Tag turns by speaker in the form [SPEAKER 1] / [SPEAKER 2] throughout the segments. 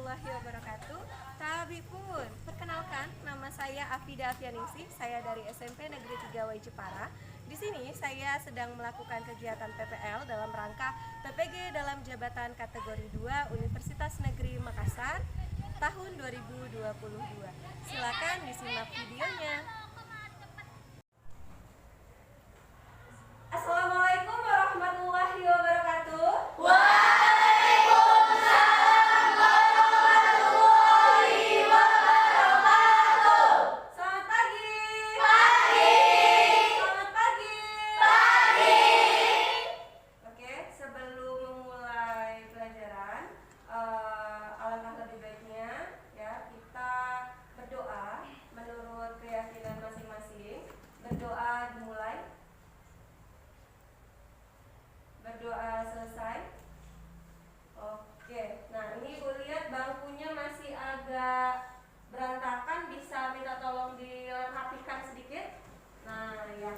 [SPEAKER 1] warahmatullahi wabarakatuh. Tabi pun, perkenalkan, nama saya Afida Afianingsih. Saya dari SMP Negeri 3 Way Jepara. Di sini saya sedang melakukan kegiatan PPL dalam rangka PPG dalam jabatan kategori 2 Universitas Negeri Makassar tahun 2022. Silakan disimak videonya. Assalamualaikum warahmatullahi wabarakatuh. Berdoa dimulai, berdoa selesai. Oke, nah ini Ibu lihat bangkunya masih agak berantakan, bisa minta tolong dirapikan sedikit. Nah ya,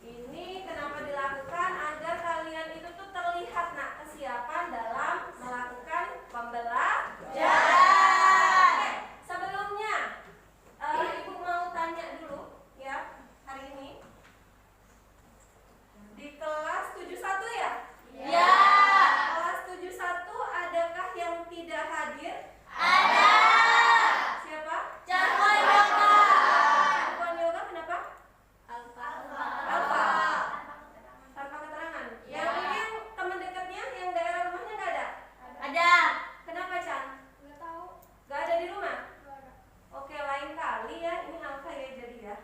[SPEAKER 1] ini kenapa dilakukan? Agar kalian itu tuh terlihat kesiapan dalam melakukan pembelajaran. Ibu mau tanya dulu ya, hari ini di kelas 71 ya?
[SPEAKER 2] Iya.
[SPEAKER 1] Kelas 71 adakah yang tidak hadir?
[SPEAKER 2] Ada.
[SPEAKER 1] Siapa?
[SPEAKER 2] Cakwan Yoga.
[SPEAKER 1] Cakwan Yoga kenapa?
[SPEAKER 2] Alfa.
[SPEAKER 1] Tanpa keterangan.
[SPEAKER 2] Ya.
[SPEAKER 1] Yang mungkin teman dekatnya yang daerah rumahnya nggak ada?
[SPEAKER 2] Ada.
[SPEAKER 1] Kenapa Chan?
[SPEAKER 2] Nggak tahu.
[SPEAKER 1] Nggak ada di rumah? Oke, lain kali ya, ini Alfa ya jadi ya.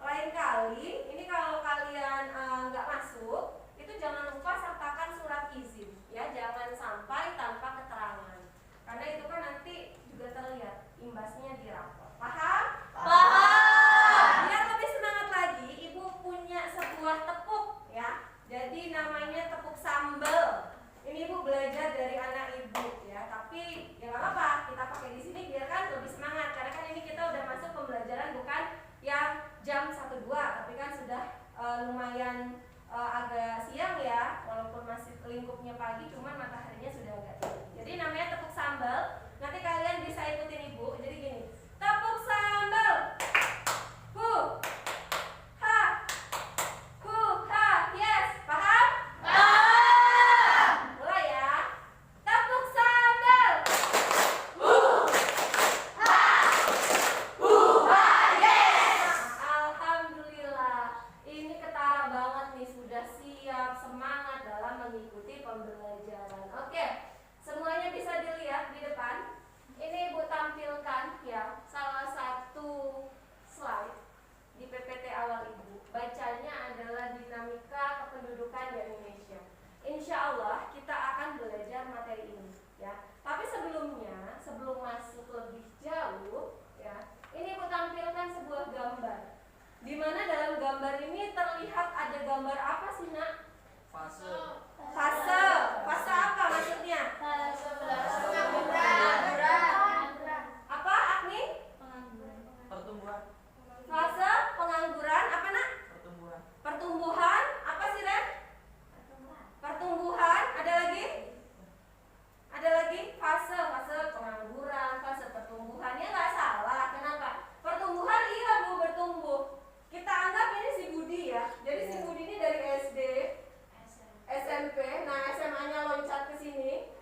[SPEAKER 1] Lain kali, ini kalau kalian nggak masuk, itu jangan lupa sertakan surat izin ya, jangan sampai tanpa keterangan. Karena itu kan nanti juga terlihat imbasnya di rapor. Paham?
[SPEAKER 2] Paham.
[SPEAKER 1] Biar lebih semangat lagi, Ibu punya sebuah tepuk ya. Jadi namanya tepuk sambal. Ini Ibu belajar dari anak Ibu ya, tapi ya nggak apa-apa, kita pakai di sini biar kan lebih semangat. Karena kan ini kita udah masuk pembelajaran bukan yang jam 1-2, tapi kan sudah lumayan agak siang ya, walaupun masih lingkupnya pagi, cuman mataharinya sudah agak tinggi. Jadi namanya tepuk sambal. Nanti kalian bisa ikutin Ibu. Jadi gini, tepuk sambal. Hu, ha, hu, ha, yes, paham? Mulai ya. Tepuk sambal. Alhamdulillah. Ini ketara banget nih, sudah siap, semangat dalam mengikuti pembelajaran. Oke, semuanya bisa dilihat di depan. Ini Ibu tampilkan ya salah satu slide di PPT awal Ibu. Bacanya adalah dinamika kependudukan di Indonesia. Insya Allah kita akan belajar materi ini ya. Tapi sebelumnya, sebelum masuk lebih jauh ya, ini Ibu tampilkan sebuah gambar. Di mana dalam gambar ini terlihat ada gambar apa sih nak?
[SPEAKER 3] Fase.
[SPEAKER 1] Fase. Fase apa maksudnya? Apa Agni?
[SPEAKER 3] Pertumbuhan.
[SPEAKER 1] Fase pengangguran apa nak?
[SPEAKER 3] Pertumbuhan.
[SPEAKER 1] Pertumbuhan apa sih Ren? Pertumbuhan. Ada lagi? Ada lagi? Fase pengangguran, fase pertumbuhan. Ya nggak salah. Kenapa? Pertumbuhan iya Bu, bertumbuh. Kita anggap ini si Budi ya. Jadi si Budi ini dari SD, SMP, nah SMA-nya loncat ke sini.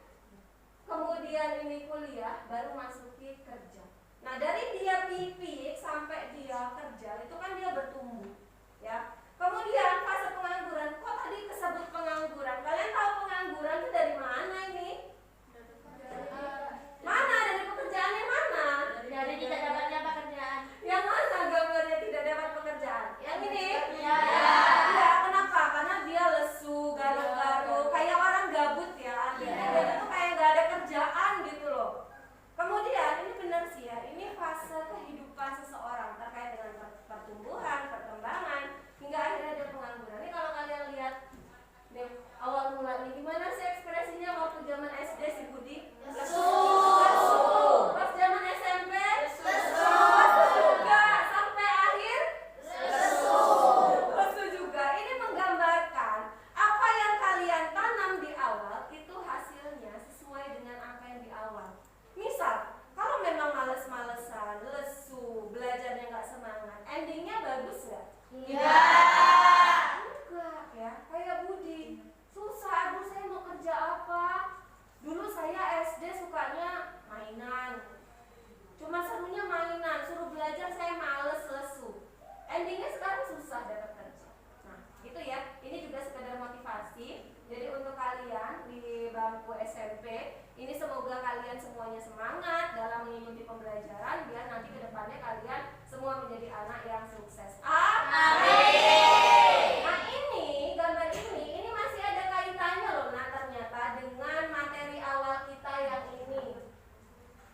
[SPEAKER 1] Kemudian ini kuliah, baru masuki kerja. Nah, dari dia pipik sampai dia kerja, itu kan dia bertumbuh, ya. Kemudian fase pengangguran. Kok tadi kesebut pengangguran? Kalian tahu pengangguran itu dari mana ini? Mana? Dari pekerjaannya mana?
[SPEAKER 2] Jadi tidak dapatnya pekerjaan.
[SPEAKER 1] Yang mana gambarnya tidak dapat pekerjaan? Yang ini?
[SPEAKER 2] Ya.
[SPEAKER 1] Iya, kenapa? Karena dia lesu, garuk-garuk, kayak orang gabut ya. Artinya dia tuh kayak gak ada kerjaan gitu loh. Kemudian ini benar sih ya, ini fase kehidupan seseorang terkait dengan pertumbuhan, perkembangan, hingga akhirnya dia
[SPEAKER 2] Iya.
[SPEAKER 1] Enggak ya, kayak Budi. Susah, aduh saya mau kerja apa? Dulu saya SD sukanya mainan. Cuma serunya mainan, suruh belajar saya males lesu. Endingnya sekarang susah dapat kerja. Nah, gitu ya. Ini juga sekedar motivasi. Jadi untuk kalian di bangku SMP, ini semoga kalian semuanya semangat dalam mengikuti pembelajaran biar nanti ke depannya kalian semua menjadi anak yang sukses. Amin. Nah, ini gambar ini masih ada kaitannya loh nah ternyata dengan materi awal kita yang ini.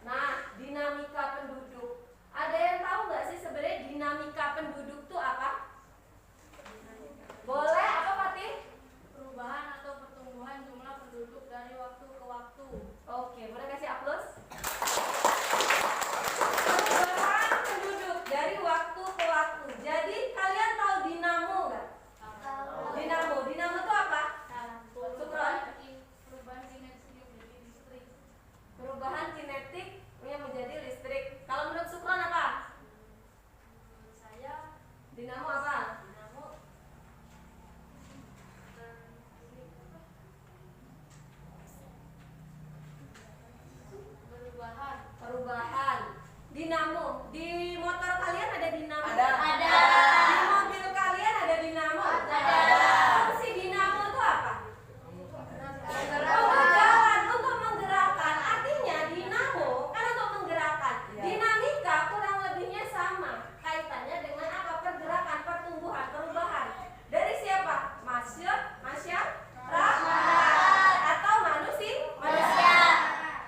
[SPEAKER 1] Nah, dinamika penduduk. Ada yang tahu nggak sih sebenarnya dinamika penduduk itu apa? Boleh apa Fatih?
[SPEAKER 2] Perubahan atau pertumbuhan jumlah penduduk dari waktu ke waktu.
[SPEAKER 1] Oke, boleh kasih aplaus? Perubahan penduduk dari waktu ke waktu. Jadi kalian tahu dinamo nggak? Dinamo itu apa? Sukron?
[SPEAKER 2] Perubahan kinetik menjadi listrik.
[SPEAKER 1] Perubahan kinetiknya menjadi listrik. Kalau menurut Sukron apa?
[SPEAKER 2] Menurut saya
[SPEAKER 1] Dinamo apa?
[SPEAKER 2] dinamo
[SPEAKER 1] Perubahan. Dinamo. Di motor kalian ada dinamo?
[SPEAKER 3] Ada.
[SPEAKER 1] Di mobil kalian ada dinamo?
[SPEAKER 2] Ada.
[SPEAKER 1] Fungsi dinamo itu apa? Jalan untuk menggerakkan. Artinya dinamo kan untuk menggerakkan.
[SPEAKER 3] Iya.
[SPEAKER 1] Dinamika kurang lebihnya sama. Kaitannya dengan apa? Pergerakan, pertumbuhan, perubahan. Dari siapa? Masyarakat atau manusia.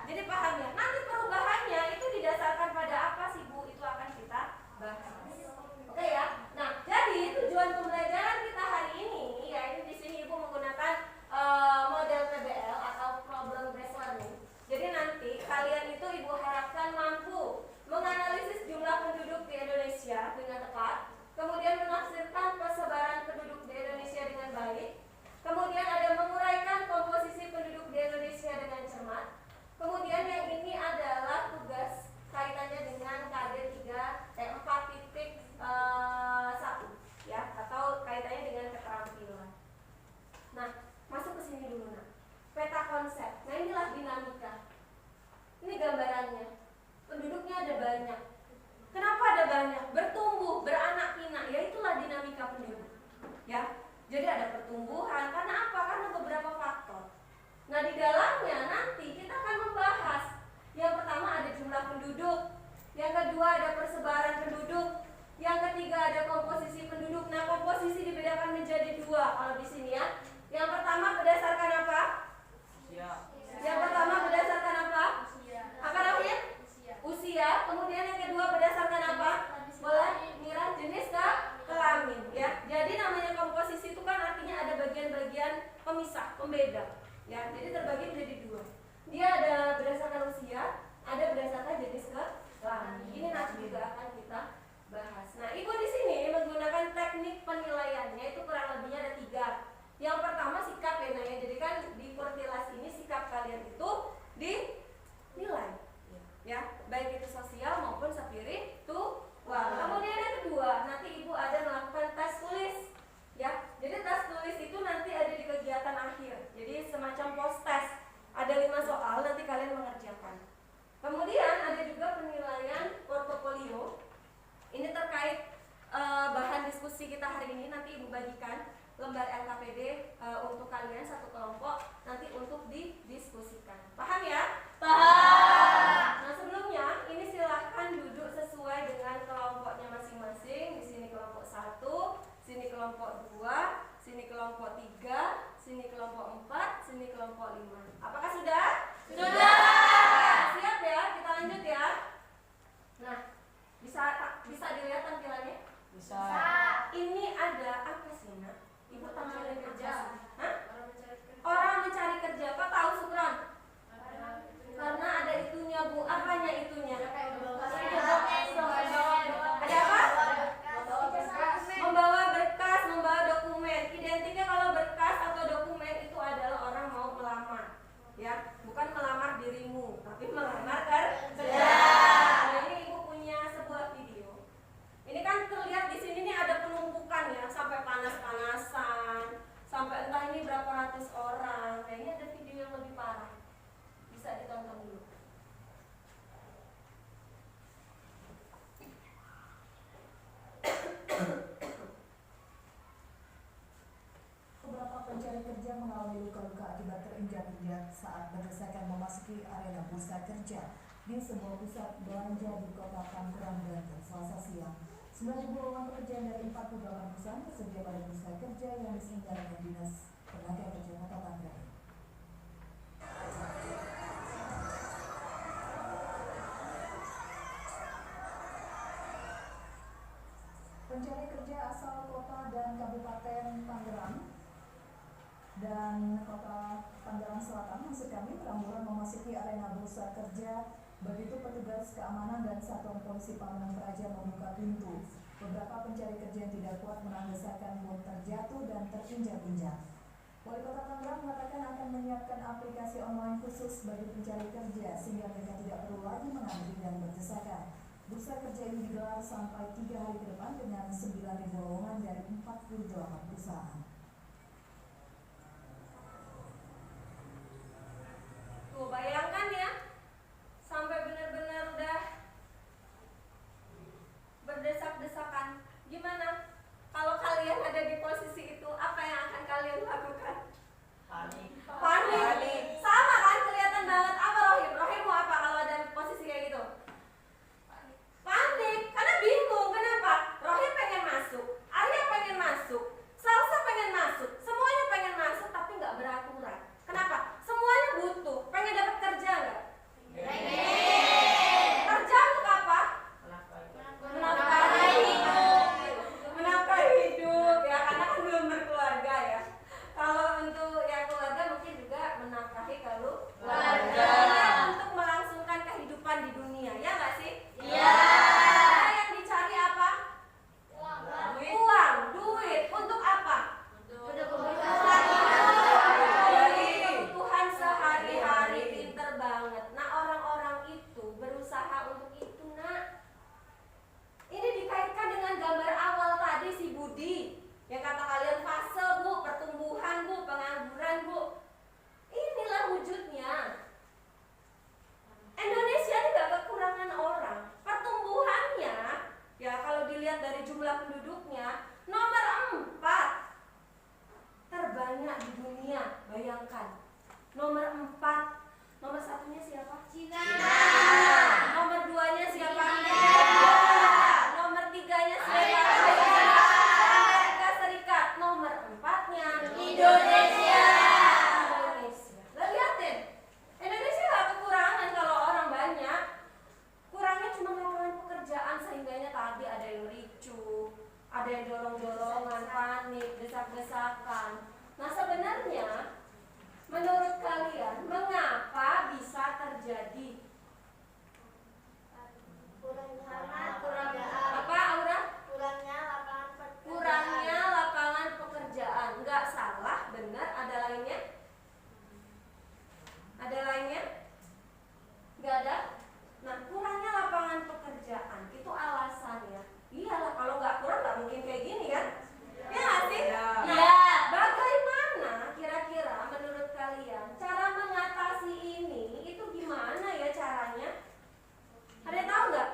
[SPEAKER 1] Jadi paham ya? Nanti perubahannya itu didasarkan pada apa sih Bu? Itu akan kita bahas. Oke ya. Nah, jadi tujuan pembelajaran kita hari ini ya ini di sini Ibu menggunakan model PBL atau problem based learning. Jadi nanti kalian itu Ibu harapkan mampu menganalisis jumlah penduduk di Indonesia dengan tepat, kemudian menafsirkan persebaran penduduk di Indonesia dengan baik, kemudian ada menguraikan komposisi penduduk di Indonesia dengan cermat. Kemudian yang ini adalah tugas kaitannya dengan KD 4.1 ya atau kaitannya dengan keterampilan. Nah, masuk ke sini dulu nah. Peta konsep. Nah, inilah dinamika. Ini gambarannya. Penduduknya ada banyak. Kenapa ada banyak? Bertumbuh, beranak pinak. Ya itulah dinamika penduduk. Ya. Jadi ada pertumbuhan karena apa? Karena beberapa faktor. Nah, di dalamnya nanti kita akan membahas. Yang pertama ada jumlah penduduk, yang kedua ada persebaran penduduk, yang ketiga ada komposisi penduduk. Nah, komposisi dibedakan menjadi dua kalau di sini ya. Yang pertama berdasarkan apa?
[SPEAKER 3] Siap.
[SPEAKER 1] Yang pertama berdasarkan apa? Apa namanya? Usia. Kemudian yang kedua berdasarkan apa? Boleh Mira jenis kelamin ya. Jadi namanya komposisi itu kan artinya ada bagian-bagian pemisah, pembeda. Ya, jadi terbagi menjadi dua. Dia ada berdasarkan usia, ada berdasarkan jenis kelamin. Ini nanti juga akan kita bahas. Nah, Ibu di sini menggunakan teknik penilaiannya itu kurang lebihnya ada 3. Yang pertama sikap ya, nah, ya. Jadi kan di Kurtilas ini sikap kalian itu dinilai. Ya, baik itu sosial maupun spiritual. Kemudian yang kedua, nanti Ibu ada melakukan tes tulis. Ya, jadi tes tulis itu nanti ada di kegiatan akhir. Jadi semacam post test. Ada 5 soal nanti kalian mengerjakan. Kemudian ada juga penilaian portofolio. Ini terkait bahan diskusi kita hari ini nanti Ibu bagikan lembar LKPD untuk kalian satu kelompok nanti untuk didiskusikan. Paham ya?
[SPEAKER 2] Paham.
[SPEAKER 1] Nah, sebelumnya ini silahkan duduk sesuai dengan kelompoknya masing-masing. Di sini kelompok 1, sini kelompok 2, sini kelompok 3, sini kelompok 4, sini kelompok 5. Apakah sudah?
[SPEAKER 2] Sudah.
[SPEAKER 1] Siap ya? Kita lanjut ya. Nah, bisa dilihat tampilannya?
[SPEAKER 3] Bisa.
[SPEAKER 1] Ini ada apa sih, Nak? Ibu tampilin kerja. Hah?
[SPEAKER 2] Orang mencari kerja.
[SPEAKER 1] Orang
[SPEAKER 4] Kerja mengalami luka-luka akibat terinjak-injak saat berdesakan memasuki arena bursa kerja di sebuah pusat belanja di Kota Tangerang, Banten, Selasa siang. 9.000 lowongan pekerjaan dari 48 perusahaan tersedia pada bursa kerja yang diselenggarakan Dinas Tenaga Kerja Kota Tangerang. Pencari kerja asal kota dan kabupaten Tangerang dan kota Tangerang Selatan, maksud kami, Peramburan memasuki arena bursa kerja. Begitu petugas keamanan dan satuan polisi Pameng Praja membuka pintu, beberapa pencari kerja yang tidak kuat menahan desakan pun terjatuh dan terinjak-injak. Wali Kota Tangerang mengatakan akan menyiapkan aplikasi online khusus bagi pencari kerja sehingga mereka tidak perlu lagi mengantri dan berdesakan. Bursa kerja ini digelar sampai 3 hari ke depan dengan 9.000 lowongan dari 48 perusahaan.
[SPEAKER 1] Tuh, bayangkan ya, sampai benar-benar udah berdesak-desakan. Gimana? Kalau kalian ada di posisi itu, apa yang akan kalian lakukan?
[SPEAKER 3] Panik.
[SPEAKER 1] Panik. Sama kan? Kelihatan banget. Apa Rohim? Rohim mau apa kalau ada posisi kayak gitu? Panik. Karena bingung. Kenapa? Rohim pengen masuk, Arya pengen masuk, Salsa pengen masuk, semuanya pengen masuk tapi nggak beraturan. Kenapa? Semuanya butuh. Pengen dapat kerja nggak? Kerja untuk apa? Menafkahi hidup. Menafkahi hidup ya, karena kan belum berkeluarga ya. Kalau untuk yang keluarga mungkin juga menafkahi keluarga. Untuk melangsungkan kehidupan di dunia, ya nggak sih? Iya. Nah, yang dicari apa? Uang, duit. Untuk apa? Dari kebutuhan sehari-hari. Pinter banget. Nah, orang-orang itu berusaha untuk itu, nak. Ini dikaitkan dengan gambar awal tadi si Budi yang kata kalian fase, Bu, pertumbuhan, Bu, pengangguran, Bu. Inilah wujudnya. Indonesia ini gak kekurangan orang. Pertumbuhannya ya kalau dilihat dari jumlah penduduknya nomor 4 terbanyak di dunia. Bayangkan, nomor 4. Nomor satunya siapa? Cina. Nomor 2-nya siapa? Nomor 3-nya siapa? Amerika Serikat. Nomor 4-nya Indonesia. Lah liatin, Indonesia gak kekurangan kalau orang banyak. Kurangnya cuma lapangan pekerjaan, sehingganya tadi ada yang ricu, ada yang dorong-dorongan, panik, desak-desakan. Nah, sebenarnya menurut kalian mengapa bisa terjadi? Apa, Aura? Kurangnya lapangan pekerjaan. Nggak salah, benar. Ada lainnya? Ada lainnya? Nggak ada? Nah, kurangnya lapangan pekerjaan itu alasannya. Iyalah, kalau nggak kurang nggak mungkin kayak gini kan? Ya nggak sih? Nah, bagaimana kira-kira menurut kalian cara mengatasi ini? Itu gimana ya caranya? Ada yang tahu nggak?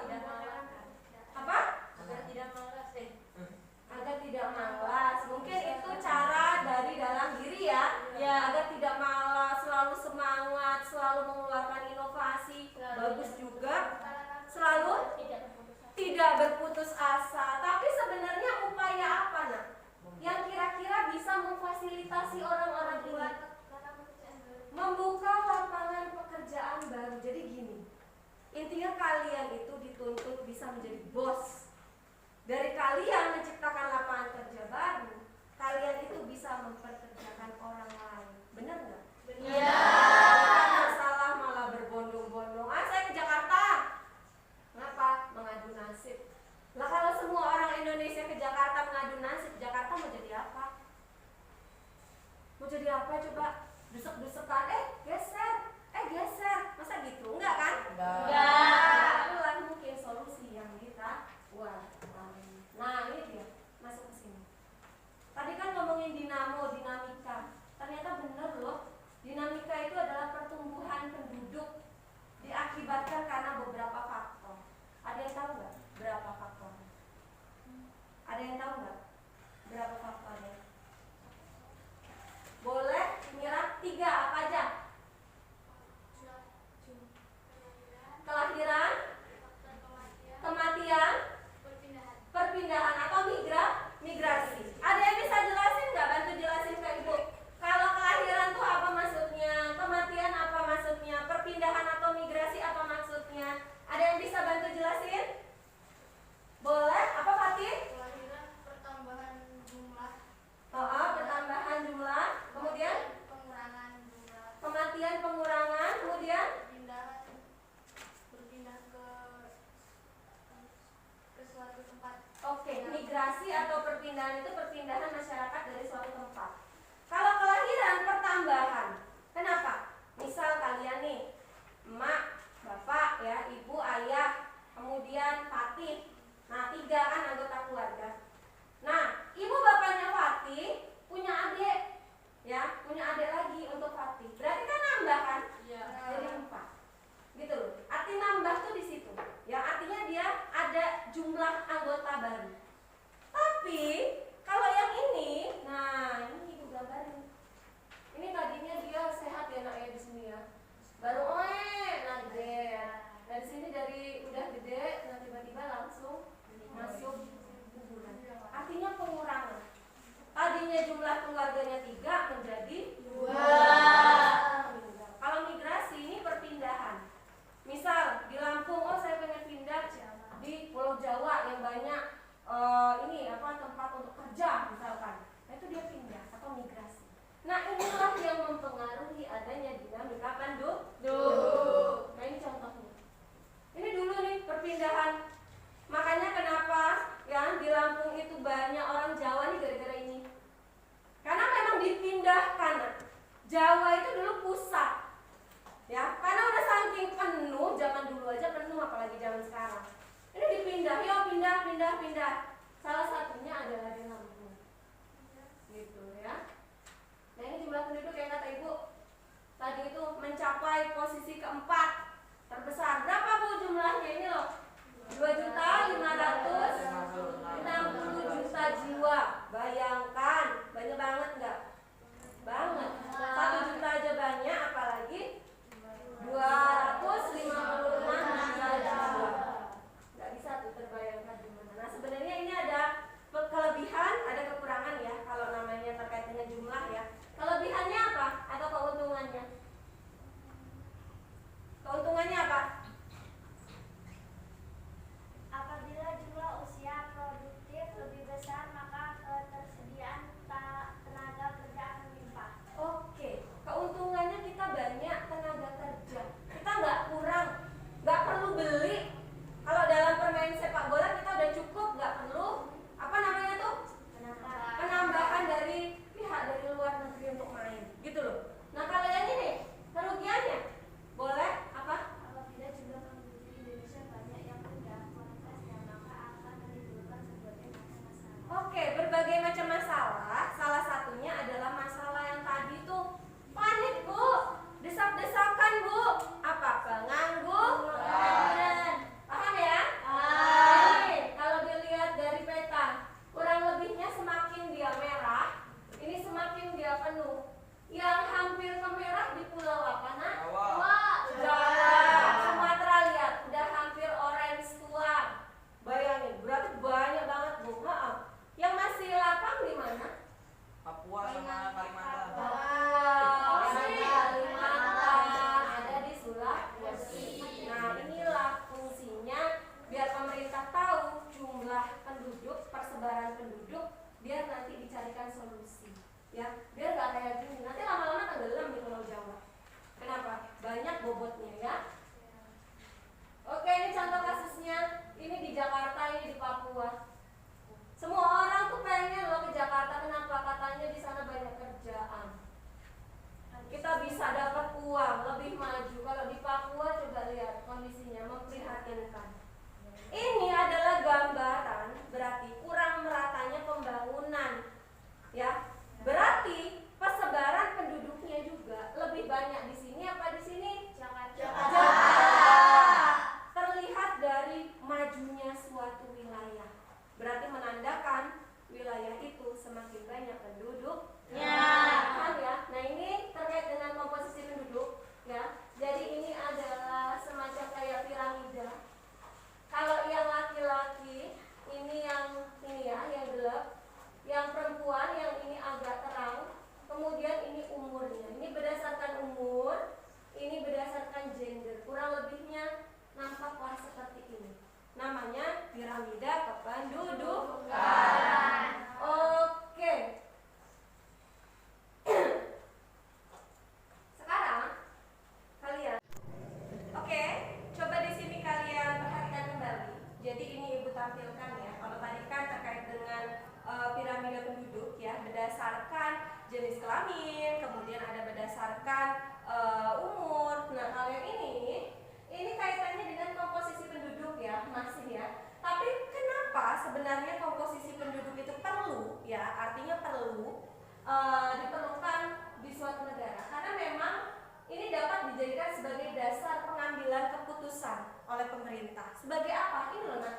[SPEAKER 1] Apa? Agar tidak malas. Mungkin itu cara dari dalam diri ya. Agar tidak malas, selalu semangat, selalu mengeluarkan inovasi. Bagus juga. Selalu tidak berputus asa. Tapi sebenarnya upaya apa, nak? Yang kira-kira bisa memfasilitasi orang-orang ini membuka lapangan pekerjaan baru. Jadi gini, intinya kalian itu dituntut bisa menjadi bos. Dari kalian menciptakan lapangan kerja baru, kalian itu bisa memperkerjakan orang lain. Benar nggak? Benar. Salah malah berbondong-bondong. Saya ke Jakarta. Kenapa? Mengadu nasib. Lah kalau semua orang Indonesia ke Jakarta mengadu nasib, Jakarta mau jadi apa? Mau jadi apa coba? Desek-desekan, geser. Masa gitu? Enggak kan? Enggak. Itulah mungkin solusi yang kita buat. Nah, ini dia. Masuk ke sini. Tadi kan ngomongin dinamika. Ternyata bener loh. Dinamika itu adalah pertumbuhan penduduk diakibatkan karena beberapa faktor. Ada yang tahu nggak berapa faktornya? Ada yang tahu nggak berapa faktornya? Boleh kemudian
[SPEAKER 2] berpindah ke suatu tempat.
[SPEAKER 1] oke, migrasi atau perpindahan itu perpindahan masyarakat dari suatu tempat. Kalau kelahiran pertambahan. Kenapa? Misal kalian nih, emak, bapak, ya, ibu, ayah, kemudian Fatih. Nah, 3 kan anggota keluarga. Nah, ibu bapaknya Fatih punya adik, ya, punya adik lagi untuk Fatih. Berarti kan nambah kan?
[SPEAKER 2] Iya.
[SPEAKER 1] Jadi 4. Gitu loh. Arti nambah tuh di situ. Ya, artinya dia ada jumlah anggota baru. Tapi kalau yang ini, nah ini ibu gambarin. Ini tadinya dia sehat ya nak ya di sini ya. Baru nah gede. Nah di sini dari udah gede, nah tiba-tiba langsung masuk kuburan. Artinya pengurangan. Tadinya jumlah keluarganya 3 menjadi 2. Kalau migrasi ini perpindahan. Misal di Lampung, oh saya pengen pindah di Pulau Jawa yang banyak tempat untuk kerja misalkan. Nah itu dia pindah atau migrasi. Nah inilah yang mempengaruhi adanya dinamika penduduk. Nah ini contohnya. Ini dulu nih perpindahan. Makanya kenapa ya di Lampung itu banyak orang Jawa nih gara-gara ini. Karena memang dipindahkan. Jawa itu dulu pusat. Ya, karena udah saking penuh, zaman dulu aja penuh apalagi zaman sekarang. Ini dipindah, yuk pindah. Salah satunya adalah di Lampung. Gitu ya. Nah, ini jumlah penduduk yang kata Ibu tadi itu mencapai posisi keempat terbesar. Berapa Bu jumlahnya ini loh? 2.560 juta jiwa. Bayangkan, banyak banget enggak? Banget. 1 juta aja banyak, apalagi 256 juta jiwa. Nggak bisa tuh terbayangkan gimana. Nah sebenarnya ini ada kelebihan, ada kekurangan ya kalau namanya terkait dengan jumlah ya. Kelebihannya apa? Atau pengambilan keputusan oleh pemerintah. Sebagai apa? Ini loh Nak,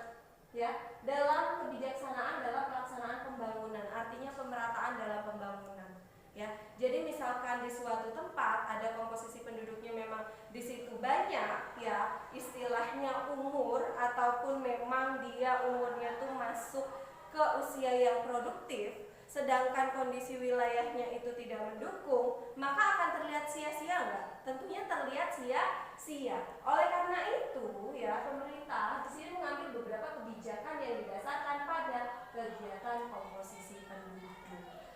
[SPEAKER 1] ya, dalam kebijaksanaan dalam pelaksanaan pembangunan, artinya pemerataan dalam pembangunan. Ya, jadi misalkan di suatu tempat ada komposisi penduduknya memang di situ banyak, ya, istilahnya umur ataupun memang dia umurnya tuh masuk ke usia yang produktif, sedangkan kondisi wilayahnya itu tidak mendukung, maka akan terlihat sia-sia nggak? Tentunya terlihat sia-sia. Oleh karena itu, ya, pemerintah di sini mengambil beberapa kebijakan yang didasarkan pada kegiatan komposisi penduduk.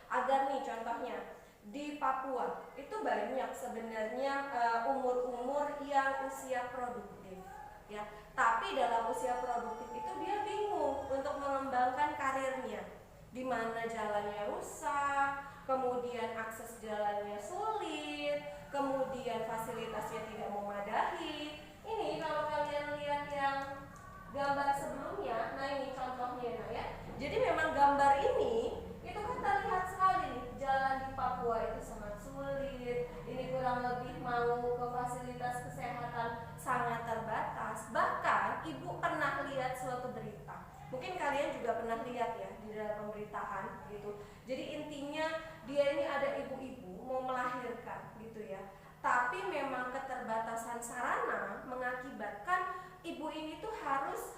[SPEAKER 1] Agar nih contohnya di Papua itu banyak sebenarnya umur-umur yang usia produktif, ya. Tapi dalam usia produktif itu dia bingung untuk mengembangkan karirnya. Di mana jalannya rusak, kemudian akses jalannya sulit, kemudian fasilitasnya tidak memadai. Ini kalau kalian lihat yang gambar sebelumnya, nah ini contohnya nah ya. Jadi memang gambar ini itu kan terlihat sekali nih, jalan di Papua itu sangat sulit. Ini kurang lebih mau ke fasilitas kesehatan sangat terbatas. Bahkan ibu pernah lihat suatu berita, mungkin kalian juga pernah lihat ya di dalam pemberitaan gitu. Jadi intinya dia ini ada ibu-ibu mau melahirkan gitu ya, tapi memang keterbatasan sarana mengakibatkan ibu ini tuh harus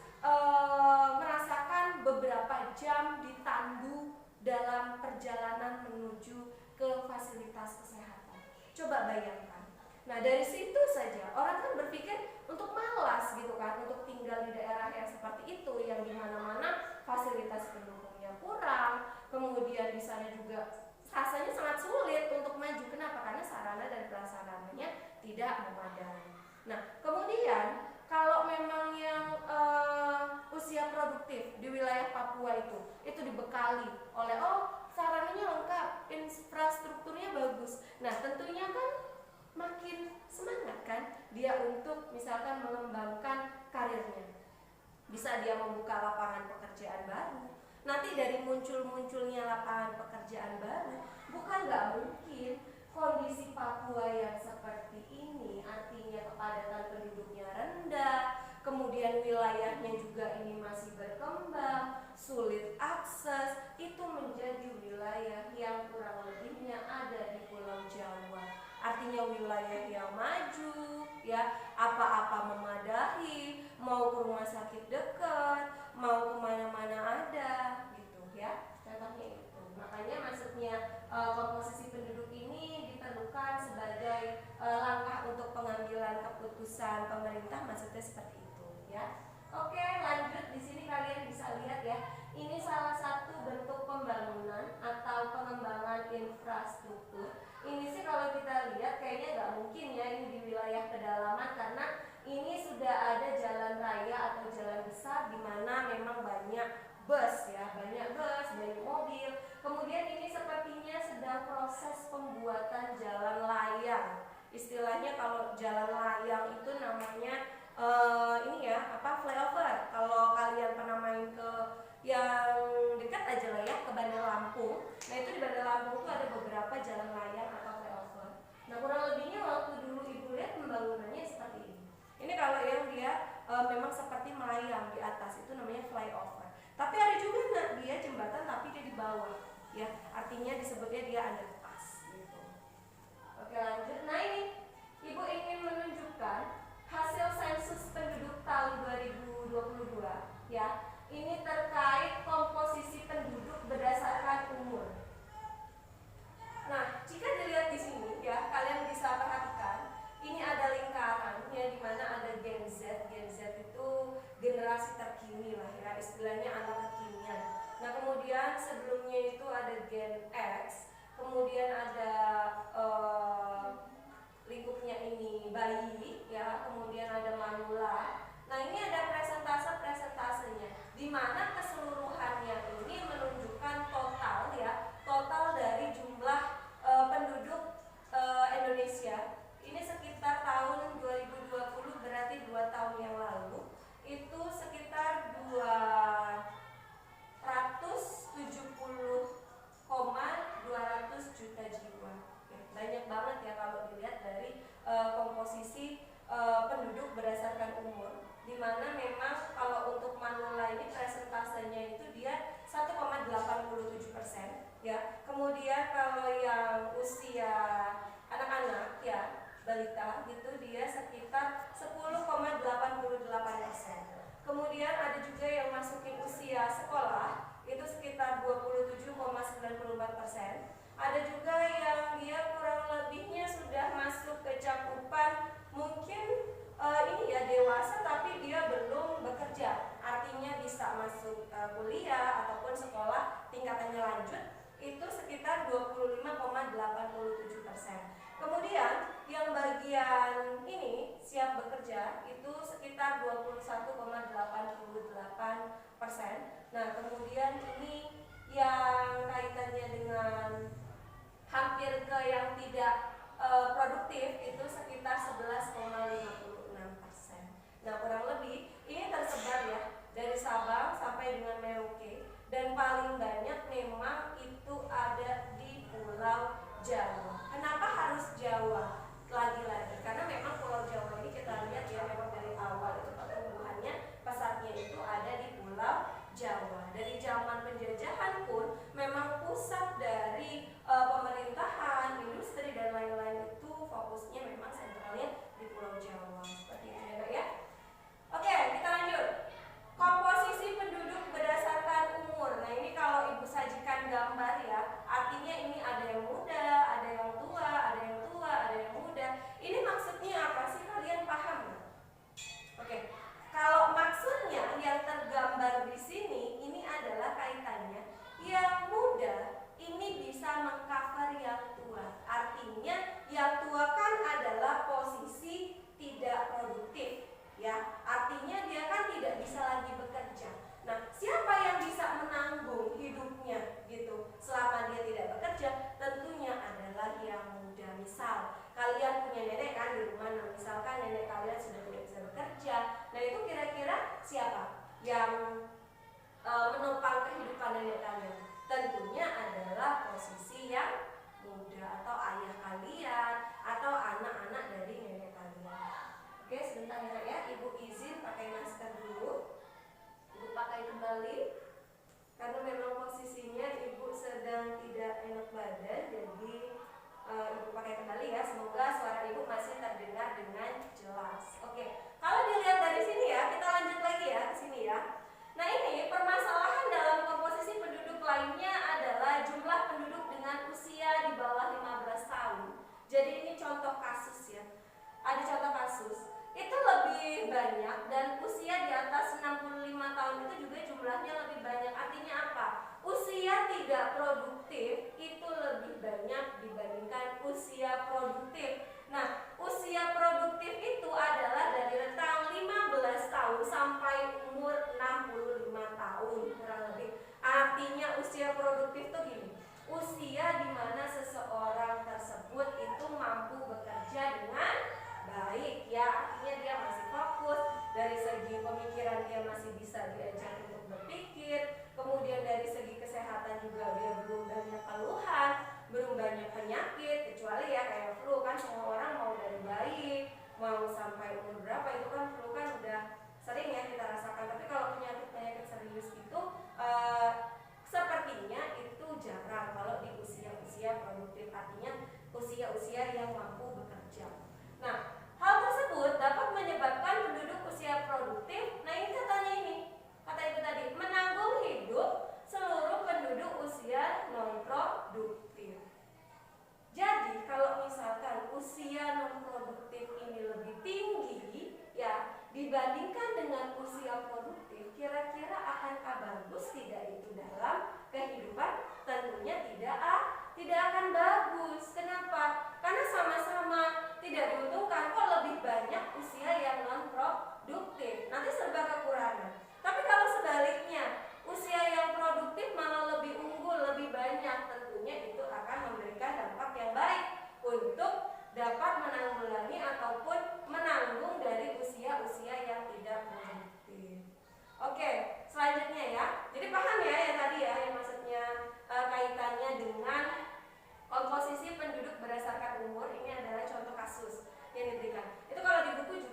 [SPEAKER 1] merasakan beberapa jam ditandu dalam perjalanan menuju ke fasilitas kesehatan. Coba bayangkan. Nah, dari situ saja orang kan berpikir untuk malas gitu kan, untuk tinggal di daerah yang seperti itu, yang di mana-mana fasilitas pendukungnya kurang, kemudian di sana juga rasanya sangat sulit untuk maju. Kenapa? Karena sarana dan prasarananya tidak memadai. Nah, kemudian kalau memang yang usia produktif di wilayah Papua itu dibekali oleh sarananya lengkap, infrastrukturnya bagus. Nah, tentunya kan makin semangat kan dia untuk misalkan mengembangkan karirnya. Bisa dia membuka lapangan pekerjaan baru. Nanti dari munculnya lapangan pekerjaan baru, bukan nggak mungkin kondisi Papua yang seperti ini, artinya kepadatan penduduknya rendah, kemudian wilayahnya juga ini masih berkembang, sulit akses, itu menjadi wilayah yang kurang lebihnya ada di Pulau Jawa. Artinya wilayah yang maju, ya, apa-apa memadai, mau ke rumah sakit dekat, mau kemana-mana ada, gitu ya. Contohnya itu. Makanya maksudnya komposisi penduduk ini diperlukan sebagai langkah untuk pengambilan keputusan pemerintah, maksudnya seperti itu, ya. Oke, lanjut. Di sini kalian bisa lihat ya. Ini salah satu bentuk pembangunan atau pengembangan infrastruktur. Ini sih kalau kita lihat kayaknya nggak mungkin ya ini di wilayah pedalaman, karena ini sudah ada jalan raya atau jalan besar di mana memang banyak bus ya, banyak mobil. Kemudian ini sepertinya sedang proses pembuatan jalan layang. Istilahnya kalau jalan layang itu namanya ini ya, flyover. Kalau kalian pernah main ke yang dekat aja lah ya, ke Bandar Lampung. Nah, itu di Bandar Lampung tuh ada beberapa jalan layang atau flyover. Nah, kurang lebihnya waktu dulu ibu lihat pembangunannya seperti ini. Ini kalau yang dia memang seperti melayang di atas, itu namanya flyover. Tapi ada juga dia jembatan tapi dia di bawah, ya. Artinya disebutnya dia underpass gitu. Oke, lanjut. Nah, ini ibu ingin menunjukkan hasil sensus penduduk tahun 2022, ya. Ini terkait komposisi penduduk berdasarkan umur. Nah, jika dilihat di sini ya, kalian bisa perhatikan ini ada lingkarannya di mana ada Gen Z. Gen Z itu generasi terkini lah ya, istilahnya anak kekinian. Nah, kemudian sebelumnya itu ada Gen X, kemudian ada lingkupnya ini bayi ya, kemudian ada manula. Nah, ini ada presentasenya di mana keseluruhannya ini menunjukkan total ya, total dari jumlah penduduk Indonesia. Ini sekitar tahun 2020, berarti 2 tahun yang lalu itu sekitar 270,200 juta jiwa. Banyak banget ya kalau dilihat dari komposisi penduduk berdasarkan umur, di mana memang kalau untuk manula ini presentasenya itu dia 1,87%, ya. Kemudian kalau yang usia anak-anak, ya, balita gitu, dia sekitar 10,88%. Kemudian ada juga yang masukin usia sekolah, itu sekitar 27,94%. Ada juga yang dia kurang lebihnya sudah masuk ke cakupan mungkin ini ya dewasa tapi dia belum bekerja, artinya bisa masuk kuliah ataupun sekolah tingkatannya lanjut, itu sekitar 25,87%. Kemudian yang bagian ini siap bekerja itu sekitar 21,88%. Nah, kemudian ini yang kaitannya dengan hampir ke yang tidak produktif itu sekitar 11,56%. Nah, kurang lebih ini tersebar ya dari Sabang sampai dengan Merauke, dan paling banyak memang itu ada di Pulau Jawa. Kenapa harus Jawa? Lagi-lagi karena memang Pulau Jawa ini kita lihat ya memang dari awal itu pertumbuhannya pesatnya itu ada di Pulau Jawa. Dari zaman penjajahan pun memang pusat dari pemerintahan, industri dan lain-lain itu fokusnya memang sentralnya di Pulau Jawa. Seperti itu ya, Kak, ya. Oke, kita lanjut. Komposisi penduduk berdasarkan umur. Nah, ini kalau Ibu sajikan gambar ya, artinya ini ada yang muda, ada yang tua, ada yang tua, ada yang muda. Ini maksudnya apa sih? Kalian paham nggak? Oke. Kalau maksudnya yang tergambar di sini ini adalah kaitannya yang muda ini bisa mengcover yang tua. Artinya yang tua kan adalah posisi tidak produktif, ya. Artinya dia kan tidak bisa lagi bekerja. Nah, siapa yang bisa menanggung hidupnya gitu selama dia tidak bekerja? Tentunya adalah yang muda. Misal kalian punya nenek kan di rumah, nah misalkan nenek kalian sudah tidak bisa bekerja, nah itu kira-kira siapa yang menopang kehidupan nenek kalian? Tentunya adalah posisi yang muda, atau ayah kalian, atau anak-anak dari nenek kalian. Oke, sebentar ya, Ibu izin pakai masker dulu. Ibu pakai kembali karena memang posisinya Ibu sedang tidak enak badan, jadi Ibu pakai kembali ya. Semoga suara Ibu masih terdengar dengan jelas. Oke, kalau dilihat dari sini ya, kita lanjut lagi ya ke sini ya. Nah, ini permasalahan dalam komposisi penduduk lainnya adalah jumlah penduduk dengan usia di bawah 15 tahun. Jadi ini contoh kasus ya. Ada contoh kasus. Itu lebih banyak, dan usia di atas 65 tahun itu juga jumlahnya lebih banyak. Artinya apa? Usia tidak produktif itu lebih banyak dibandingkan usia produktif. Nah, usia produktif itu adalah dari rentang 15 tahun sampai umur 65 tahun kurang lebih. Artinya usia produktif itu gini, usia di mana seseorang tersebut itu mampu bekerja dengan baik ya, artinya dia masih fokus, dari segi pemikiran dia masih bisa diajak untuk berpikir, kemudian dari segi kesehatan juga dia belum banyak keluhan, belum banyak penyakit, kecuali ya kayak flu kan semua orang mau dari bayi mau sampai umur berapa itu kan flu kan udah sering ya kita rasakan. Tapi kalau penyakit-penyakit serius itu sepertinya itu jarang kalau di usia-usia produktif, artinya usia-usia yang mampu bekerja. Nah, hal tersebut dapat menyebabkan penduduk usia produktif. Nah, ini katanya ini, kata Ibu tadi, menanggung hidup seluruh penduduk usia non produktif. Jadi, kalau misalkan usia non produktif ini lebih tinggi ya dibandingkan dengan usia produktif, kira-kira akankah bagus tidak itu dalam kehidupan? Tentunya tidak akan bagus. Kenapa? Karena sama-sama tidak diuntungkan, kok lebih banyak usia yang non produktif, nanti serba kekurangan. Tapi kalau sebaliknya, usia yang produktif malah lebih unggul, lebih banyak, tentunya itu akan memberikan dampak yang baik untuk dapat menanggulangi ataupun menanggung dari usia-usia yang tidak produktif. Oke, selanjutnya ya. Jadi paham ya yang tadi ya, yang maksudnya kaitannya dengan komposisi penduduk berdasarkan umur. Ini adalah contoh kasus yang diberikan. Itu kalau di buku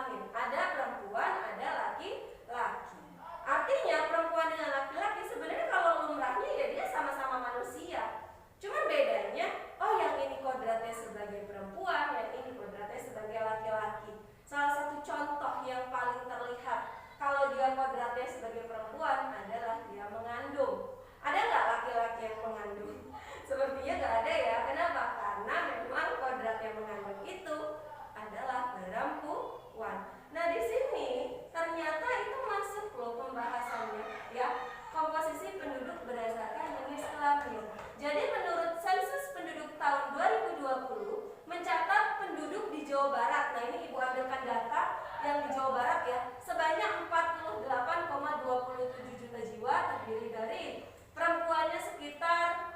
[SPEAKER 1] kelamin. Ada perempuan, ada laki-laki. Artinya perempuan dengan laki-laki sebenarnya kalau lumrahnya ya dia sama-sama manusia. Cuman bedanya, oh yang ini kodratnya sebagai perempuan, yang ini kodratnya sebagai laki-laki. Salah satu contoh yang paling terlihat kalau dia kodratnya sebagai perempuan adalah dia mengandung. Ada nggak laki-laki yang mengandung? Sepertinya nggak ada ya. Kenapa? Karena memang kodrat yang mengandung itu adalah perempuan. Nah di sini ternyata itu masuk loh pembahasannya ya, komposisi penduduk berdasarkan jenis kelamin. Jadi menurut sensus penduduk tahun 2020 mencatat penduduk di Jawa Barat. Nah ini ibu ambilkan data yang di Jawa Barat ya, sebanyak 48,27 juta jiwa, terdiri dari perempuannya sekitar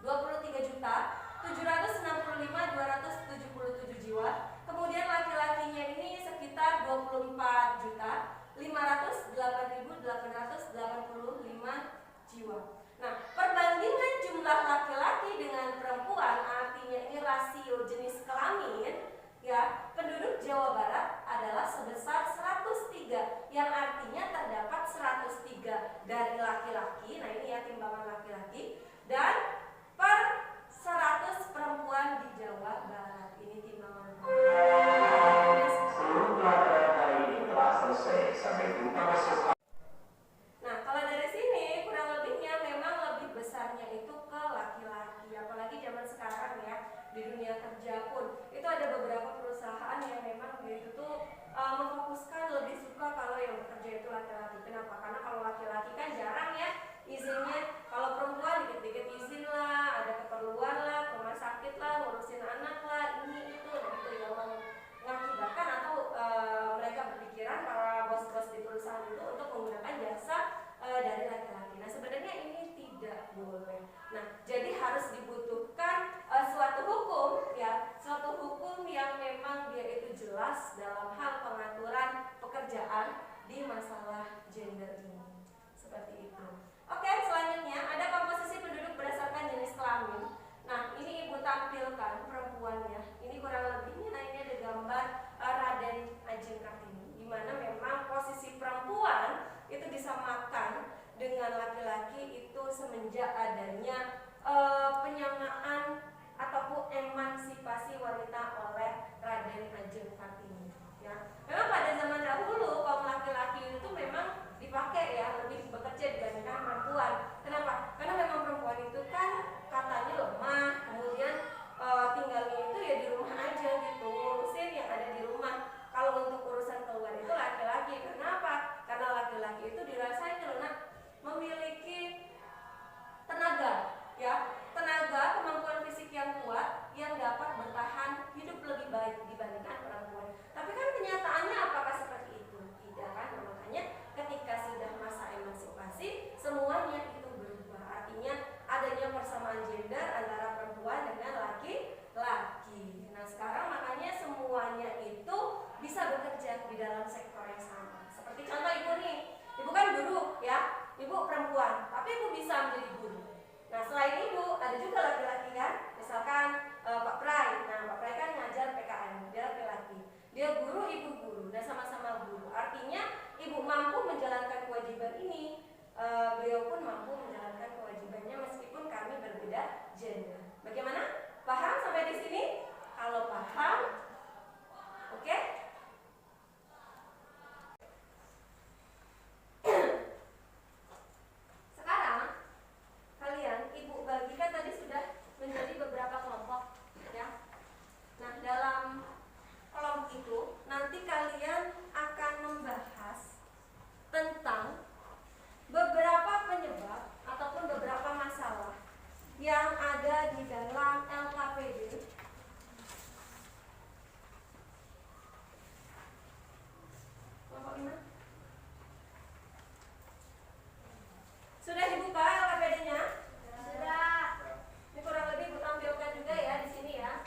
[SPEAKER 1] 23.765.277 jiwa, kemudian laki-lakinya ini sekitar 24.508.885 jiwa. Nah, perbandingan jumlah laki-laki dengan perempuan, artinya ini rasio jenis kelamin, ya, penduduk Jawa Barat adalah sebesar 103, yang artinya terdapat 103 dari laki-laki. Nah, ini ya timbangan laki-laki, dan per 100 perempuan di Jawa Barat. Ini timbangan perempuan.
[SPEAKER 5] Seluruh pelajaran hari ini telah selesai. Sampai jumpa besok.
[SPEAKER 1] Nah, kalau dari sini kurang lebihnya memang lebih besarnya itu ke laki-laki. Apalagi zaman sekarang ya, di dunia kerja pun itu ada beberapa perusahaan yang memang dia itu tuh memfokuskan lebih suka kalau yang bekerja itu laki-laki. Kenapa? Karena kalau laki-laki kan jarang ya izinnya. Kalau perempuan dikit-dikit izin lah, ada keperluan lah, ke rumah sakit lah, ngurusin anak lah, ini itu. Nah itu yang mengakibatkan atau mereka berpikiran para bos-bos di perusahaan itu untuk menggunakan jasa dari laki-laki. Nah sebenarnya ini tidak boleh. Nah jadi harus dibutuhkan suatu hukum ya, suatu hukum yang memang dia itu jelas dalam hal pengaturan pekerjaan di masalah gender ini. Seperti itu. Oke, selanjutnya ada komposisi penduduk berdasarkan jenis kelamin. Nah ini ibu tampilkan perempuannya. Ini kurang lebihnya ini ada gambar Raden Ajeng Kartini, di mana memang posisi perempuan itu disamakan dengan laki-laki itu semenjak adanya penyamaan ataupun emansipasi wanita oleh Raden Ajeng Kartini. Ya, memang pada zaman dahulu kaum laki-laki itu memang dipakai ya, lebih bekerja dibandingkan perempuan. Kenapa? Karena memang perempuan itu kan katanya lemah, kemudian tinggalnya itu ya di rumah aja gitu, ngurusin yang ada di rumah. Kalau untuk urusan keluar itu laki-laki. Kenapa? Karena laki-laki itu dirasa itu memiliki tenaga, ya, tenaga, kemampuan fisik yang kuat yang dapat bertahan hidup lebih baik dibandingkan perempuan. Tapi kan kenyataannya apakah seperti itu? Tidak kan? Nah, makanya ketika sudah masa emansipasi semuanya itu berubah. Artinya adanya persamaan gender antara perempuan dengan laki-laki. Nah sekarang makanya semuanya itu bisa bekerja di dalam sektor yang sama. Seperti contoh ibu nih, ibu kan guru ya, ibu perempuan, tapi ibu bisa menjadi guru. Nah selain ibu ada juga laki-laki kan, misalkan Pak Prai. Nah Pak Prai kan ngajar PKN, dia laki-laki, dia guru, ibu guru, dan sama-sama guru. Artinya ibu mampu menjalankan kewajiban ini, beliau pun mampu menjalankan kewajibannya meskipun kami berbeda gender. Bagaimana? Paham sampai di sini? Kalau paham, oke? Sekarang kalian ibu bagikan tadi sudah menjadi beberapa kelompok ya. Nah dalam kelompok itu nanti kalian akan membahas tentang beberapa penyebab ataupun beberapa masalah yang ada di dalam LKPD kelompok 5. Sudah dibuka LKPD-nya? Sudah. Ini kurang lebih ibu tampilkan juga ya di sini ya.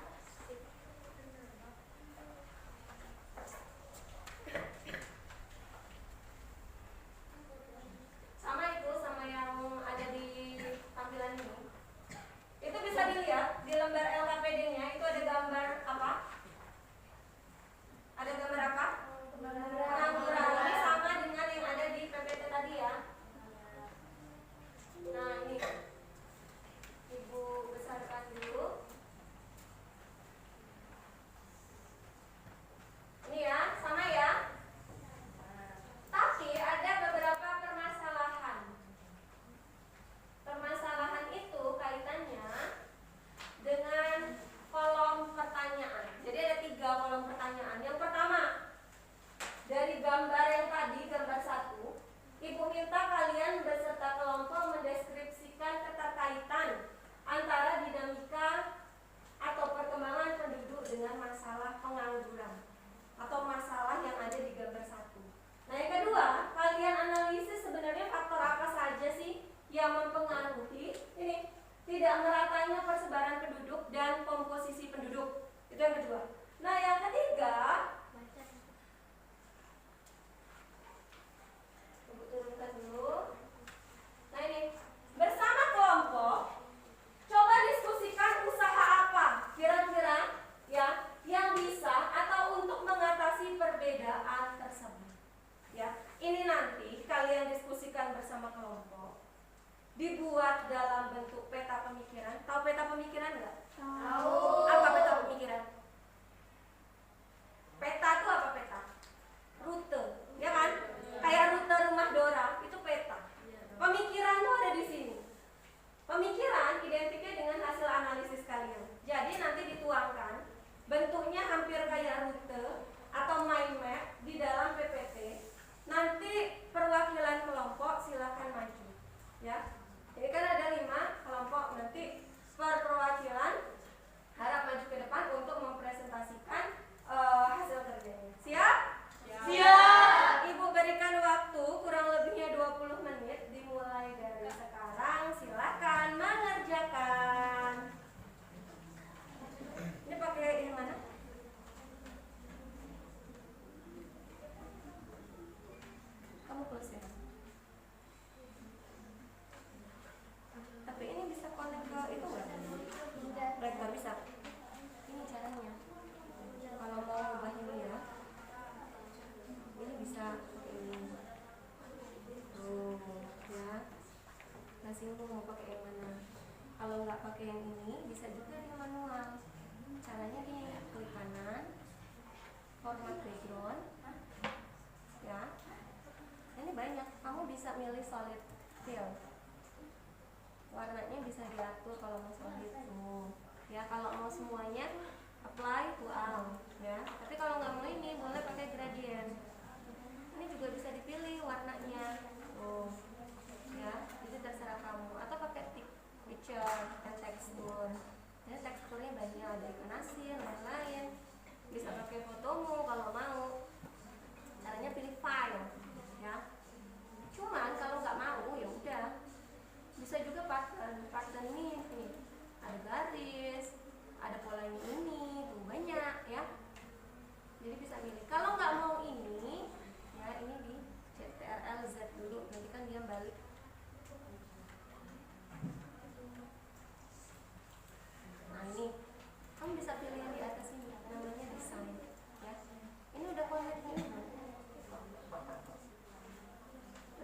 [SPEAKER 1] dibuat dalam bentuk peta pemikiran. Tahu peta pemikiran nggak?
[SPEAKER 2] Tahu.
[SPEAKER 1] Apa peta pemikiran? Peta itu apa peta? Rute, ya kan? Kayak rute rumah Dora, itu peta. Pemikiran tuh ada di sini. Pemikiran identiknya dengan hasil analisis kalian. Jadi nanti dituangkan, bentuknya hampir kayak rute atau mind map di dalam PPT. Nanti perwakilan kelompok silakan maju, ya. Ini kan ada 5 kelompok. Nanti per perwakilan harap maju ke depan untuk mempresentasikan hasil kerjanya. Siap? Siap. Ibu berikan waktu kurang lebihnya 20 menit dimulai dari sekarang. Silakan mengerjakan. Ini pakai yang mana? Kamu close ya? Tapi ini bisa connect ke itu nggak? Nggak bisa. Ini caranya. Kalau mau ubah ini ya, ini bisa pakai ini. Tuh, ya. Kasih mau pakai yang mana? Kalau nggak pakai yang ini, bisa juga di manual. Caranya gini, klik kanan, format background, ya. Ini banyak. Kamu bisa milih solid fill. Warnanya bisa diatur kalau mau solid tuh. Ya, kalau mau semuanya apply to all, ya. Tapi kalau nggak mau ini, boleh pakai gradient. Ini juga bisa dipilih warnanya. Tuh. Ya, jadi terserah kamu. Atau pakai picture dan tekstur. Ya, teksturnya banyak, ada ikan asin, lain-lain. Bisa pakai fotomu kalau mau. Caranya pilih file, ya. Cuman kalau nggak mau, ya udah. Bisa juga pattern ini, ada garis, ada polanya ini, tuh banyak, ya. Jadi bisa pilih. Kalau nggak mau ini, ya ini di Ctrl Z dulu, nanti kan dia balik. Nah ini, kamu bisa pilih yang di atas ini, namanya desain, ya. Ini udah connect ini,